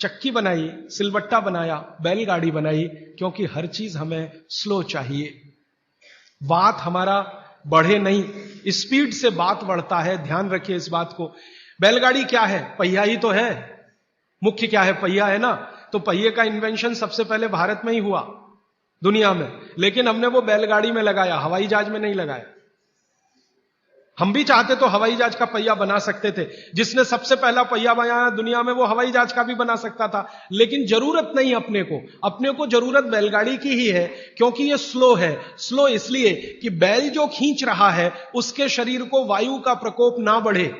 चक्की बनाई, सिलबट्टा बनाया, बैलगाड़ी बनाई, क्योंकि हर चीज हमें स्लो चाहिए। बात हमारा बढ़े नहीं, स्पीड से बात बढ़ता है। ध्यान रखिए इस बात को। बैलगाड़ी क्या है? पहिया ही तो है। मुख्य क्या है? पहिया है ना। तो पहिए का इन्वेंशन सबसे पहले भारत में ही हुआ दुनिया में, लेकिन हमने वो बैलगाड़ी में लगाया, हवाई जहाज में नहीं लगाया। हम भी चाहते तो हवाई जहाज का पहिया बना सकते थे। जिसने सबसे पहला पहिया बनाया दुनिया में, वो हवाई जहाज का भी बना सकता था, लेकिन जरूरत नहीं अपने को जरूरत बैलगाड़ी की ही है, क्योंकि ये स्लो है। स्लो इसलिए कि बैल जो खींच रहा है उसके शरीर को वायु का प्रकोप ना बढ़े।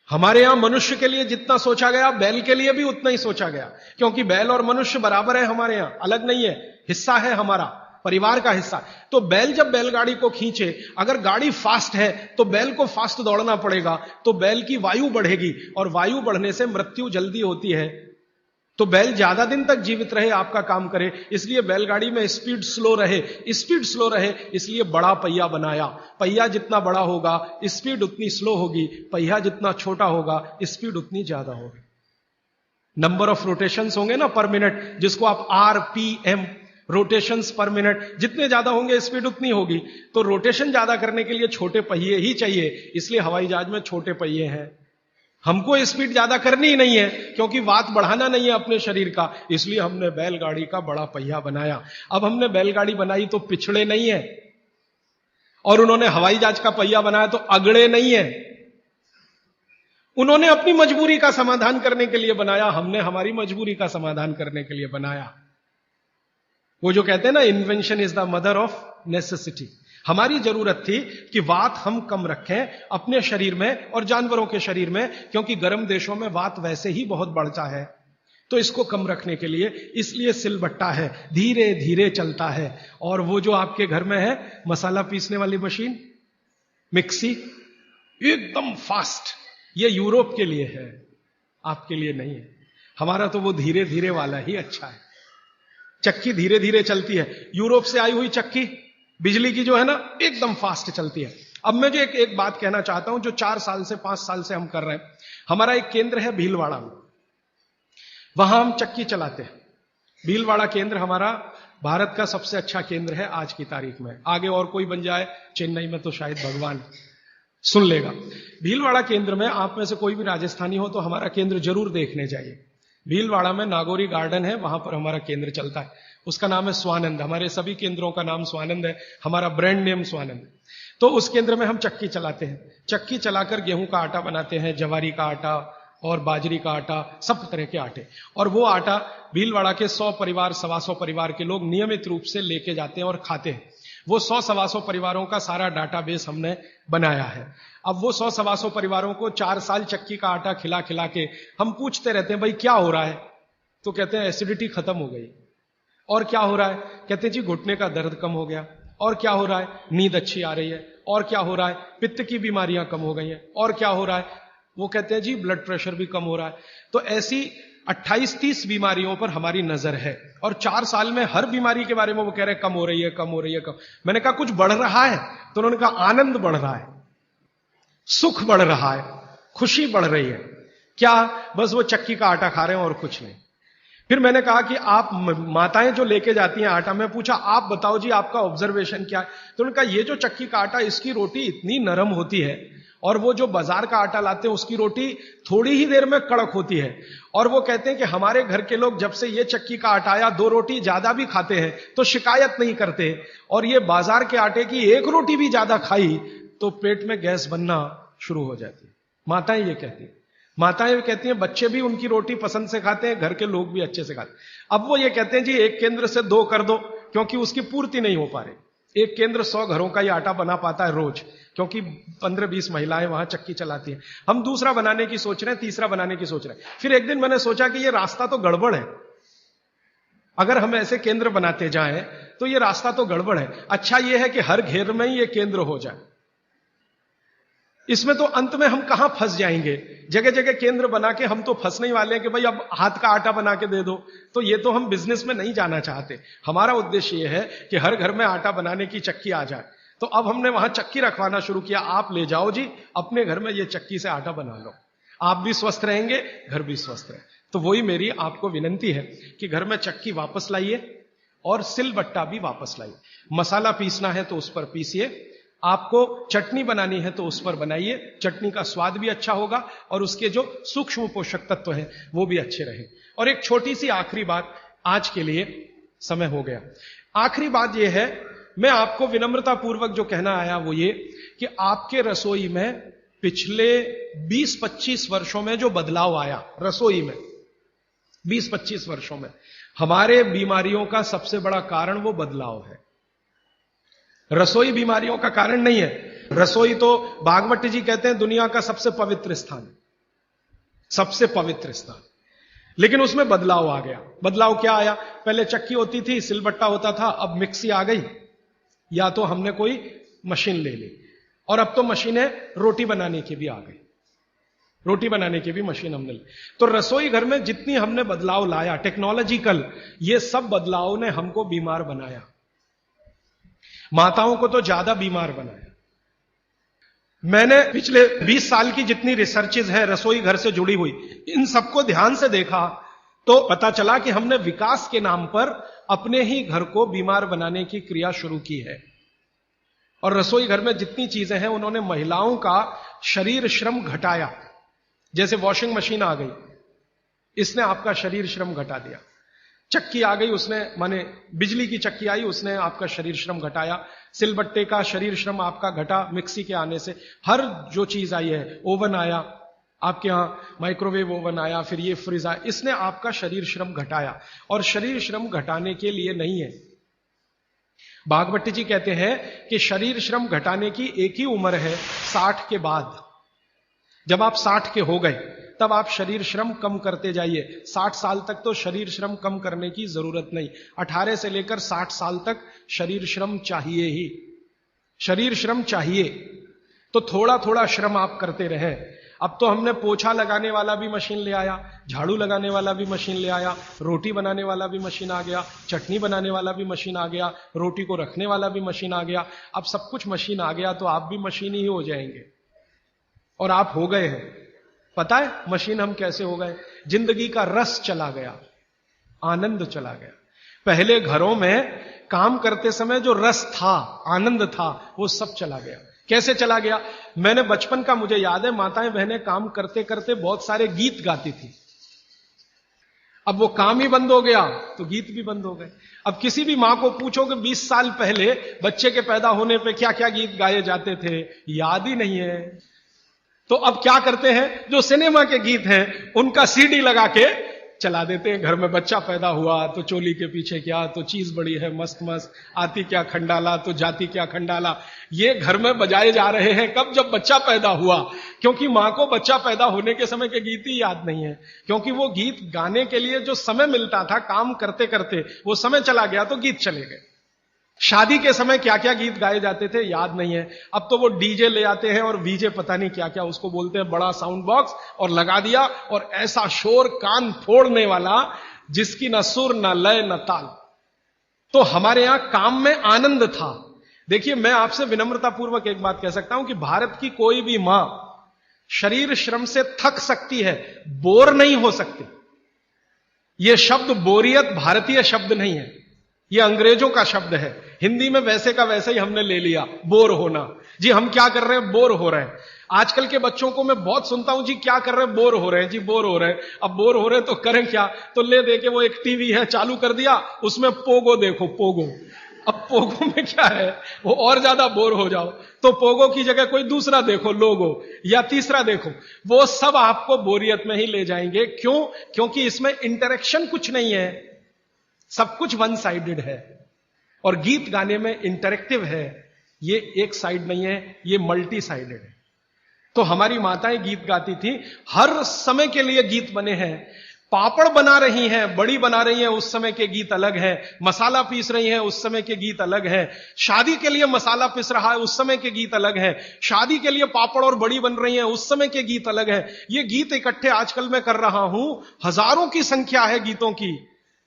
हमारे यहां मनुष्य के लिए जितना सोचा गया, बैल के लिए भी उतना ही सोचा गया, क्योंकि बैल और मनुष्य बराबर है हमारे यहां, अलग नहीं है, हिस्सा है हमारा, परिवार का हिस्सा। तो बैल जब बैलगाड़ी को खींचे, अगर गाड़ी फास्ट है तो बैल को फास्ट दौड़ना पड़ेगा, तो बैल की वायु बढ़ेगी, और वायु बढ़ने से मृत्यु जल्दी होती है। तो बैल ज्यादा दिन तक जीवित रहे, आपका काम करे, इसलिए बैलगाड़ी में स्पीड स्लो रहे, इसलिए बड़ा पहिया बनाया। पहिया जितना बड़ा होगा स्पीड उतनी स्लो होगी, पहिया जितना छोटा होगा स्पीड उतनी ज्यादा होगी। नंबर ऑफ रोटेशंस होंगे ना पर मिनट, जिसको आप RPM, रोटेशंस पर मिनट, जितने ज्यादा होंगे स्पीड उतनी होगी। तो रोटेशन ज्यादा करने के लिए छोटे पहिए ही चाहिए, इसलिए हवाई जहाज में छोटे पहिए हैं। हमको स्पीड ज्यादा करनी ही नहीं है, क्योंकि वात बढ़ाना नहीं है अपने शरीर का, इसलिए हमने बैलगाड़ी का बड़ा पहिया बनाया। अब हमने बैलगाड़ी बनाई तो पिछड़े नहीं है, और उन्होंने हवाई जहाज का पहिया बनाया तो अगड़े नहीं है। उन्होंने अपनी मजबूरी का समाधान करने के लिए बनाया, हमने हमारी मजबूरी का समाधान करने के लिए बनाया। वो जो कहते हैं ना, invention is the mother of necessity. हमारी जरूरत थी कि वात हम कम रखें अपने शरीर में और जानवरों के शरीर में, क्योंकि गर्म देशों में वात वैसे ही बहुत बढ़ता है। तो इसको कम रखने के लिए इसलिए सिलबट्टा है, धीरे धीरे चलता है। और वो जो आपके घर में है मसाला पीसने वाली मशीन, मिक्सी, एकदम फास्ट, ये यूरोप के लिए है, आपके लिए नहीं है। हमारा तो वो धीरे धीरे वाला ही अच्छा है। चक्की धीरे धीरे चलती है। यूरोप से आई हुई चक्की बिजली की जो है ना, एकदम फास्ट चलती है। अब मैं जो एक बात कहना चाहता हूं, जो 4 साल से 5 साल से हम कर रहे हैं। हमारा एक केंद्र है भीलवाड़ा में, वहां हम चक्की चलाते हैं। भीलवाड़ा केंद्र हमारा भारत का सबसे अच्छा केंद्र है आज की तारीख में। आगे और कोई बन जाए चेन्नई में तो शायद भगवान सुन लेगा। भीलवाड़ा केंद्र में आप में से कोई भी राजस्थानी हो तो हमारा केंद्र जरूर देखने जाइए। भीलवाड़ा में नागौरी गार्डन है, वहां पर हमारा केंद्र चलता है। उसका नाम है स्वानंद। हमारे सभी केंद्रों का नाम स्वानंद है, हमारा ब्रांड नेम स्वानंद। तो उस केंद्र में हम चक्की चलाते हैं। चक्की चलाकर गेहूं का आटा बनाते हैं, जवारी का आटा और बाजरी का आटा, सब तरह के आटे। और वो आटा भीलवाड़ा के 100 परिवार 125 परिवार के लोग नियमित रूप से लेके जाते हैं और खाते हैं। वो 100-125 परिवारों का सारा डाटाबेस हमने बनाया है। अब वो 100-125 परिवारों को 4 साल चक्की का आटा खिला खिला के हम पूछते रहते हैं, भाई क्या हो रहा है? तो कहते हैं एसिडिटी खत्म हो गई। और क्या हो रहा है? कहते हैं जी घुटने का दर्द कम हो गया। और क्या हो रहा है? नींद अच्छी आ रही है। और क्या हो रहा है? पित्त की बीमारियां कम हो गई हैं। और क्या हो रहा है? वो कहते हैं जी ब्लड प्रेशर भी कम हो रहा है। तो ऐसी 28-30 बीमारियों पर हमारी नजर है और 4 साल में हर बीमारी के बारे में वो कह रहे हैं कम हो रही है, कम हो रही है, कम। मैंने कहा कुछ बढ़ रहा है? तो उन्होंने कहा आनंद बढ़ रहा है, सुख बढ़ रहा है, खुशी बढ़ रही है। क्या? बस वो चक्की का आटा खा रहे हैं और कुछ नहीं। फिर मैंने कहा कि आप माताएं जो लेके जाती हैं आटा, मैं पूछा आप बताओ जी आपका ऑब्जर्वेशन क्या है? तो उन्होंने कहा ये जो चक्की का आटा, इसकी रोटी इतनी नरम होती है और वो जो बाजार का आटा लाते हैं उसकी रोटी थोड़ी ही देर में कड़क होती है। और वो कहते हैं कि हमारे घर के लोग जब से ये चक्की का आटा आया 2 रोटी ज्यादा भी खाते हैं तो शिकायत नहीं करते, और ये बाजार के आटे की 1 रोटी भी ज्यादा खाई तो पेट में गैस बनना शुरू हो जाती है। माताएं ये कहती हैं। माताएं कहती हैं बच्चे भी उनकी रोटी पसंद से खाते हैं, घर के लोग भी अच्छे से खाते हैं। अब वो ये कहते हैं जी एक केंद्र से 2 कर दो, क्योंकि उसकी पूर्ति नहीं हो पा रही। एक केंद्र 100 घरों का ही आटा बना पाता है रोज, क्योंकि 15-20 महिलाएं वहां चक्की चलाती हैं। हम दूसरा बनाने की सोच रहे हैं, तीसरा बनाने की सोच रहे हैं। फिर एक दिन मैंने सोचा कि ये रास्ता तो गड़बड़ है। अगर हम ऐसे केंद्र बनाते जाएं तो ये रास्ता तो गड़बड़ है। अच्छा ये है कि हर घेर में ही ये केंद्र हो जाए। इसमें तो अंत में हम कहां फंस जाएंगे? जगह जगह केंद्र बना के हम तो फंसने ही वाले हैं कि भाई अब हाथ का आटा बना के दे दो। तो ये तो हम बिजनेस में नहीं जाना चाहते। हमारा उद्देश्य ये है कि हर घर में आटा बनाने की चक्की आ जाए। तो अब हमने वहां चक्की रखवाना शुरू किया। आप ले जाओ जी, अपने घर में ये चक्की से आटा बना लो, आप भी स्वस्थ रहेंगे, घर भी स्वस्थ रहे। तो वही मेरी आपको विनंती है कि घर में चक्की वापस लाइए और सिलबट्टा भी वापस लाइए। मसाला पीसना है तो उस पर पीसिए, आपको चटनी बनानी है तो उस पर बनाइए। चटनी का स्वाद भी अच्छा होगा और उसके जो सूक्ष्म पोषक तत्व हैं वो भी अच्छे रहे। और एक छोटी सी आखिरी बात, आज के लिए समय हो गया। आखिरी बात यह है, मैं आपको विनम्रता पूर्वक जो कहना आया वो ये कि आपके रसोई में पिछले 20-25 वर्षों में जो बदलाव आया रसोई में, 20-25 वर्षों में, हमारे बीमारियों का सबसे बड़ा कारण वो बदलाव है। रसोई बीमारियों का कारण नहीं है। रसोई तो भागवत जी कहते हैं दुनिया का सबसे पवित्र स्थान, सबसे पवित्र स्थान। लेकिन उसमें बदलाव आ गया। बदलाव क्या आया? पहले चक्की होती थी, सिलबट्टा होता था, अब मिक्सी आ गई, या तो हमने कोई मशीन ले ली, और अब तो मशीनें रोटी बनाने की भी आ गई। रोटी बनाने की भी मशीन हमने ली। तो रसोई घर में जितनी हमने बदलाव लाया टेक्नोलॉजिकल, ये सब बदलाव ने हमको बीमार बनाया। माताओं को तो ज्यादा बीमार बनाया। मैंने पिछले 20 साल की जितनी रिसर्चेज है रसोई घर से जुड़ी हुई, इन सबको ध्यान से देखा तो पता चला कि हमने विकास के नाम पर अपने ही घर को बीमार बनाने की क्रिया शुरू की है। और रसोई घर में जितनी चीजें हैं उन्होंने महिलाओं का शरीर श्रम घटाया। जैसे वॉशिंग मशीन आ गई, इसने आपका शरीर श्रम घटा दिया। चक्की आ गई, उसने माने बिजली की चक्की आई, उसने आपका शरीर श्रम घटाया। सिलबट्टे का शरीर श्रम आपका घटा मिक्सी के आने से। हर जो चीज आई है, ओवन आया आपके यहां, माइक्रोवेव ओवन आया, फिर ये फ्रिज आया, इसने आपका शरीर श्रम घटाया। और शरीर श्रम घटाने के लिए नहीं है। भागवत जी कहते हैं कि शरीर श्रम घटाने की एक ही उम्र है, 60 के बाद। जब आप 60 के हो गए तब आप शरीर श्रम कम करते जाइए। 60 साल तक तो शरीर श्रम कम करने की जरूरत नहीं। 18 से लेकर 60 साल तक शरीर श्रम चाहिए ही, शरीर श्रम चाहिए। तो थोड़ा थोड़ा श्रम आप करते रहें। अब तो हमने पोछा लगाने वाला भी मशीन ले आया, झाड़ू लगाने वाला भी मशीन ले आया, रोटी बनाने वाला भी मशीन आ गया, चटनी बनाने वाला भी मशीन आ गया, रोटी को रखने वाला भी मशीन आ गया। अब सब कुछ मशीन आ गया तो आप भी मशीन ही हो जाएंगे, और आप हो गए हैं। पता है मशीन हम कैसे हो गए? जिंदगी का रस चला गया, आनंद चला गया। पहले घरों में काम करते समय जो रस था, आनंद था, वो सब चला गया। कैसे चला गया? मैंने बचपन का मुझे याद है, माताएं बहनें काम करते करते बहुत सारे गीत गाती थी। अब वो काम ही बंद हो गया तो गीत भी बंद हो गए। अब किसी भी मां को पूछो कि 20 साल पहले बच्चे के पैदा होने पे क्या क्या गीत गाए जाते थे, याद ही नहीं है। तो अब क्या करते हैं, जो सिनेमा के गीत हैं उनका सीडी लगा के चला देते हैं। घर में बच्चा पैदा हुआ तो चोली के पीछे क्या, तो चीज बड़ी है मस्त मस्त, आती क्या खंडाला तो जाती क्या खंडाला, ये घर में बजाए जा रहे हैं। कब? जब बच्चा पैदा हुआ। क्योंकि मां को बच्चा पैदा होने के समय के गीत ही याद नहीं है, क्योंकि वो गीत गाने के लिए जो समय मिलता था काम करते करते, वो समय चला गया तो गीत चले गए। शादी के समय क्या क्या गीत गाए जाते थे याद नहीं है। अब तो वो डीजे ले आते हैं और वीजे पता नहीं क्या क्या उसको बोलते हैं, बड़ा साउंड बॉक्स, और लगा दिया, और ऐसा शोर कान फोड़ने वाला जिसकी न सुर न लय न ताल। तो हमारे यहां काम में आनंद था। देखिए मैं आपसे विनम्रतापूर्वक एक बात कह सकता हूं कि भारत की कोई भी मां शरीर श्रम से थक सकती है, बोर नहीं हो सकती। यह शब्द बोरियत भारतीय शब्द नहीं है, यह अंग्रेजों का शब्द है। हिंदी में वैसे का वैसे ही हमने ले लिया, बोर होना। जी हम क्या कर रहे हैं? बोर हो रहे हैं। आजकल के बच्चों को मैं बहुत सुनता हूं, जी क्या कर रहे हैं? बोर हो रहे हैं। जी बोर हो रहे हैं। अब बोर हो रहे हैं तो करें क्या? तो ले दे के वो एक टीवी है चालू कर दिया, उसमें पोगो देखो, पोगो। अब पोगो में क्या है, वो और ज्यादा बोर हो जाओ तो पोगो की जगह कोई दूसरा देखो, लोगो, या तीसरा देखो। वो सब आपको बोरियत में ही ले जाएंगे। क्यों? क्योंकि इसमें इंटरेक्शन कुछ नहीं है, सब कुछ वन साइडेड है। और गीत गाने में इंटरेक्टिव है, ये एक साइड नहीं है, ये मल्टी साइडेड है। तो हमारी माताएं गीत गाती थी, हर समय के लिए गीत बने हैं। पापड़ बना रही हैं, बड़ी बना रही हैं, उस समय के गीत अलग हैं। मसाला पीस रही हैं, उस समय के गीत अलग हैं। शादी के लिए मसाला पीस रहा है, उस समय के गीत अलग हैं। शादी के लिए पापड़ और बड़ी बन रही हैं, उस समय के गीत अलग हैं। ये गीत इकट्ठे आजकल मैं कर रहा हूं, हजारों की संख्या है गीतों की,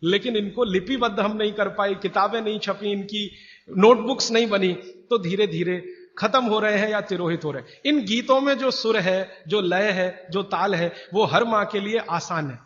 लेकिन इनको लिपिबद्ध हम नहीं कर पाए, किताबें नहीं छपी, इनकी नोटबुक्स नहीं बनी, तो धीरे धीरे खत्म हो रहे हैं या तिरोहित हो रहे हैं। इन गीतों में जो सुर है, जो लय है, जो ताल है, वो हर मां के लिए आसान है।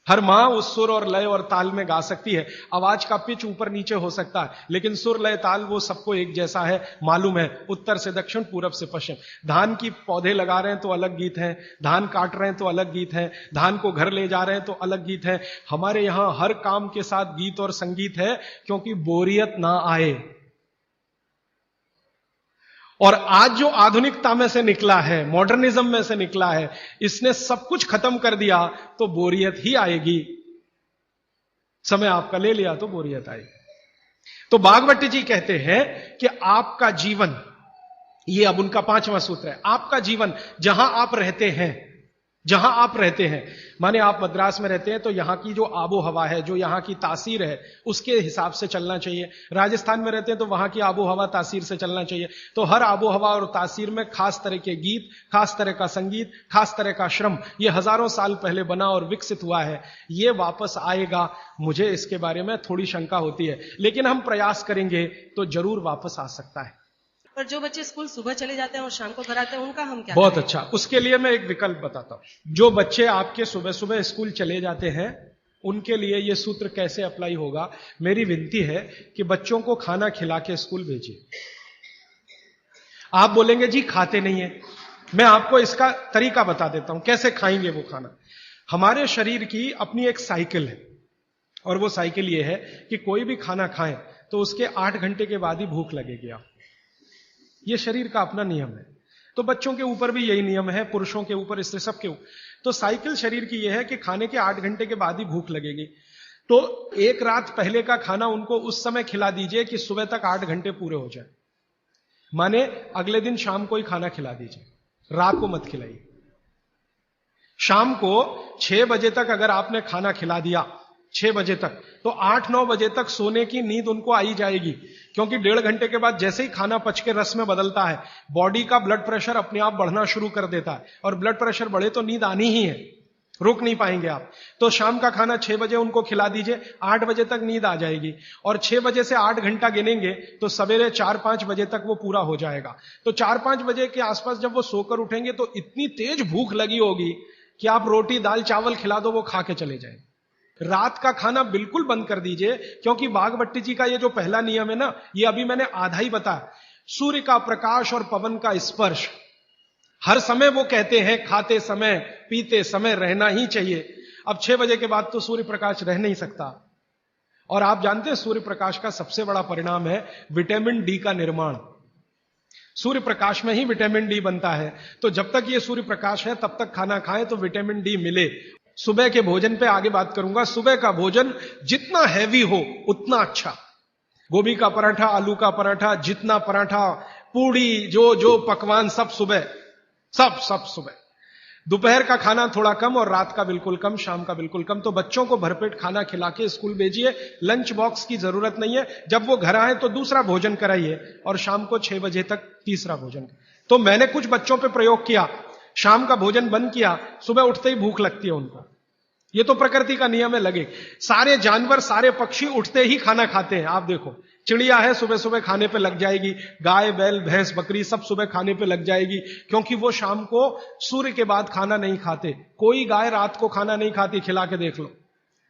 हर मां उस सुर और लय और ताल में गा सकती है। आवाज का पिच ऊपर नीचे हो सकता है, लेकिन सुर लय ताल वो सबको एक जैसा है, मालूम है। उत्तर से दक्षिण, पूरब से पश्चिम। धान की पौधे लगा रहे हैं तो अलग गीत है, धान काट रहे हैं तो अलग गीत है, धान को घर ले जा रहे हैं तो अलग गीत है। हमारे यहां हर काम के साथ गीत और संगीत है, क्योंकि बोरियत ना आए। और आज जो आधुनिकता में से निकला है, मॉडर्निज्म में से निकला है, इसने सब कुछ खत्म कर दिया तो बोरियत ही आएगी। समय आपका ले लिया तो बोरियत आएगी। तो भागवती जी कहते हैं कि आपका जीवन, ये अब उनका 5वां सूत्र है, आपका जीवन जहां आप रहते हैं, जहां आप रहते हैं, माने आप मद्रास में रहते हैं तो यहां की जो आबो हवा है, जो यहां की तासीर है, उसके हिसाब से चलना चाहिए। राजस्थान में रहते हैं तो वहां की आबो हवा तासीर से चलना चाहिए। तो हर आबो हवा और तासीर में खास तरह के गीत, खास तरह का संगीत, खास तरह का श्रम, ये हजारों साल पहले बना और विकसित हुआ है। ये वापस आएगा, मुझे इसके बारे में थोड़ी शंका होती है, लेकिन हम प्रयास करेंगे तो जरूर वापस आ सकता है। पर जो बच्चे स्कूल सुबह चले जाते हैं और शाम को घर आते हैं, उनका हम क्या बहुत करें? अच्छा, उसके लिए मैं एक विकल्प बताता हूं। जो बच्चे आपके सुबह सुबह स्कूल चले जाते हैं, उनके लिए यह सूत्र कैसे अप्लाई होगा। मेरी विनती है कि बच्चों को खाना खिला के स्कूल भेजिए। आप बोलेंगे जी खाते नहीं है, मैं आपको इसका तरीका बता देता हूं कैसे खाएंगे वो खाना। हमारे शरीर की अपनी एक साइकिल है, और वो साइकिल ये है कि कोई भी खाना खाएं तो उसके 8 घंटे के बाद ही भूख लगेगी आप। ये शरीर का अपना नियम है। तो बच्चों के ऊपर भी यही नियम है, पुरुषों के ऊपर, इससे सबके ऊपर। तो साइकिल शरीर की यह है कि खाने के 8 घंटे के बाद ही भूख लगेगी। तो एक रात पहले का खाना उनको उस समय खिला दीजिए कि सुबह तक 8 घंटे पूरे हो जाए। माने अगले दिन शाम को ही खाना खिला दीजिए, रात को मत खिलाइए। शाम को 6 बजे तक अगर आपने खाना खिला दिया 6 बजे तक, तो 8-9 बजे तक सोने की नींद उनको आई जाएगी, क्योंकि 1.5 घंटे के बाद जैसे ही खाना पच के रस में बदलता है, बॉडी का ब्लड प्रेशर अपने आप बढ़ना शुरू कर देता है, और ब्लड प्रेशर बढ़े तो नींद आनी ही है, रुक नहीं पाएंगे आप। तो शाम का खाना 6 बजे उनको खिला दीजिए, 8 बजे तक नींद आ जाएगी, और 6 बजे से 8 घंटा गिनेंगे तो सवेरे 4-5 बजे तक वो पूरा हो जाएगा। तो 4-5 बजे के आसपास जब वो सोकर उठेंगे तो इतनी तेज भूख लगी होगी कि आप रोटी दाल चावल खिला दो वो खा के चले जाएंगे। रात का खाना बिल्कुल बंद कर दीजिए, क्योंकि बागभट्टी जी का ये जो पहला नियम है ना, ये अभी मैंने आधा ही बताया। सूर्य का प्रकाश और पवन का स्पर्श हर समय वो कहते हैं खाते समय पीते समय रहना ही चाहिए। अब 6 बजे के बाद तो सूर्य प्रकाश रह नहीं सकता, और आप जानते हैं सूर्य प्रकाश का सबसे बड़ा परिणाम है विटामिन डी का निर्माण। सूर्य प्रकाश में ही विटामिन डी बनता है, तो जब तक ये सूर्य प्रकाश है तब तक खाना खाएं तो विटामिन डी मिले। सुबह के भोजन पे आगे बात करूंगा। सुबह का भोजन जितना हैवी हो उतना अच्छा। गोभी का पराठा, आलू का पराठा, जितना पराठा, पूड़ी, जो पकवान सब सुबह, सब सुबह। दोपहर का खाना थोड़ा कम और रात का बिल्कुल कम, शाम का बिल्कुल कम। तो बच्चों को भरपेट खाना खिला के स्कूल भेजिए, लंच बॉक्स की जरूरत नहीं है। जब वो घर आए तो दूसरा भोजन कराइए, और शाम को 6 बजे तक तीसरा भोजन। तो मैंने कुछ बच्चों पे प्रयोग किया, शाम का भोजन बंद किया, सुबह उठते ही भूख लगती है उनको। ये तो प्रकृति का नियम है, लगे। सारे जानवर, सारे पक्षी उठते ही खाना खाते हैं। आप देखो, चिड़िया है सुबह सुबह खाने पे लग जाएगी, गाय बैल भैंस बकरी सब सुबह खाने पे लग जाएगी, क्योंकि वो शाम को सूर्य के बाद खाना नहीं खाते। कोई गाय रात को खाना नहीं खाती, खिला के देख लो,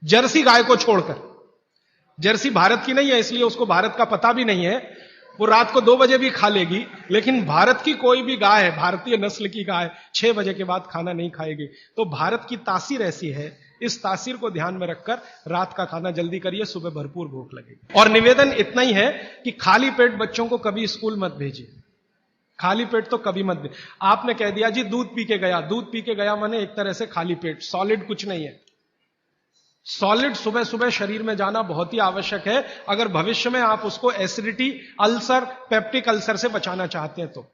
जर्सी गाय को छोड़कर। जर्सी भारत की नहीं है, इसलिए उसको भारत का पता भी नहीं है, वो रात को 2 बजे भी खा लेगी। लेकिन भारत की कोई भी गाय है, भारतीय नस्ल की गाय 6 बजे के बाद खाना नहीं खाएगी। तो भारत की तासीर ऐसी है, इस तासीर को ध्यान में रखकर रात का खाना जल्दी करिए, सुबह भरपूर भूख लगेगी। और निवेदन इतना ही है कि खाली पेट बच्चों को कभी स्कूल मत भेजिए, खाली पेट तो कभी मत भेजिए। आपने कह दिया जी दूध पी के गया, दूध पी के गया माने एक तरह से खाली पेट, सॉलिड कुछ नहीं है। सॉलिड सुबह सुबह शरीर में जाना बहुत ही आवश्यक है, अगर भविष्य में आप उसको एसिडिटी, अल्सर, पेप्टिक अल्सर से बचाना चाहते हैं तो।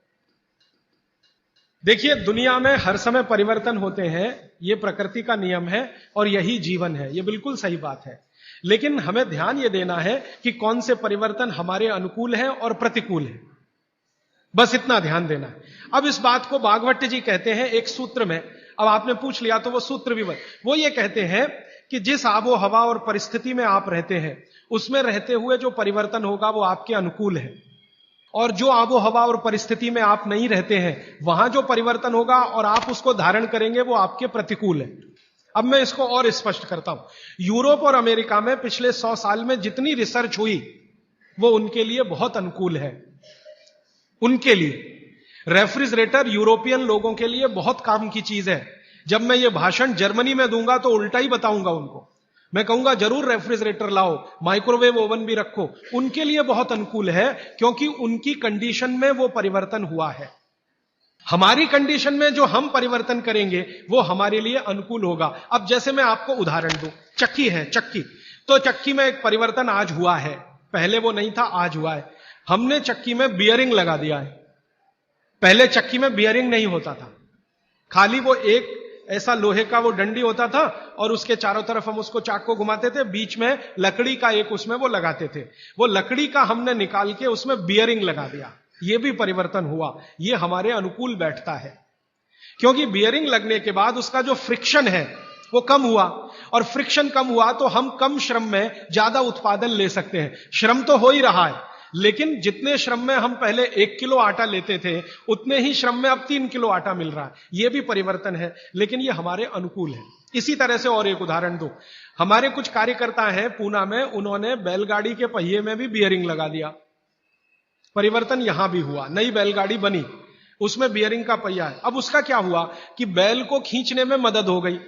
देखिए, दुनिया में हर समय परिवर्तन होते हैं, यह प्रकृति का नियम है और यही जीवन है, यह बिल्कुल सही बात है। लेकिन हमें ध्यान यह देना है कि कौन से परिवर्तन हमारे अनुकूल हैं और प्रतिकूल हैं, बस इतना ध्यान देना है। अब इस बात को बागभट्ट जी कहते हैं एक सूत्र में। अब आपने पूछ लिया तो वो सूत्र भी वो ये कहते हैं कि जिस आबो हवा और परिस्थिति में आप रहते हैं उसमें रहते हुए जो परिवर्तन होगा वो आपके अनुकूल है, और जो आबो हवा और परिस्थिति में आप नहीं रहते हैं वहां जो परिवर्तन होगा और आप उसको धारण करेंगे वो आपके प्रतिकूल है। अब मैं इसको और स्पष्ट करता हूं। यूरोप और अमेरिका में पिछले 100 साल में जितनी रिसर्च हुई वो उनके लिए बहुत अनुकूल है। उनके लिए रेफ्रिजरेटर यूरोपियन लोगों के लिए बहुत काम की चीज है। जब मैं ये भाषण जर्मनी में दूंगा तो उल्टा ही बताऊंगा उनको, मैं कहूंगा जरूर रेफ्रिजरेटर लाओ, माइक्रोवेव ओवन भी रखो। उनके लिए बहुत अनुकूल है क्योंकि उनकी कंडीशन में वो परिवर्तन हुआ है। हमारी कंडीशन में जो हम परिवर्तन करेंगे वो हमारे लिए अनुकूल होगा। अब जैसे मैं आपको उदाहरण दूं, चक्की है, चक्की, तो चक्की में एक परिवर्तन आज हुआ है, पहले वो नहीं था, आज हुआ है। हमने चक्की में बियरिंग लगा दिया है। पहले चक्की में बियरिंग नहीं होता था, खाली वो एक ऐसा लोहे का वो डंडी होता था और उसके चारों तरफ हम उसको चाक को घुमाते थे, बीच में लकड़ी का एक उसमें वो लगाते थे। वो लकड़ी का हमने निकाल के उसमें बियरिंग लगा दिया, ये भी परिवर्तन हुआ। ये हमारे अनुकूल बैठता है क्योंकि बियरिंग लगने के बाद उसका जो फ्रिक्शन है वो कम हुआ, और फ्रिक्शन कम हुआ तो हम कम श्रम में ज्यादा उत्पादन ले सकते हैं। श्रम तो हो ही रहा है, लेकिन जितने श्रम में हम पहले 1 किलो आटा लेते थे उतने ही श्रम में अब 3 किलो आटा मिल रहा है। यह भी परिवर्तन है, लेकिन यह हमारे अनुकूल है। इसी तरह से और एक उदाहरण दो, हमारे कुछ कार्यकर्ता हैं पूना में, उन्होंने बैलगाड़ी के पहिए में भी बियरिंग लगा दिया। परिवर्तन यहां भी हुआ, नई बैलगाड़ी बनी, उसमें बियरिंग का पहिया है। अब उसका क्या हुआ कि बैल को खींचने में मदद हो गई।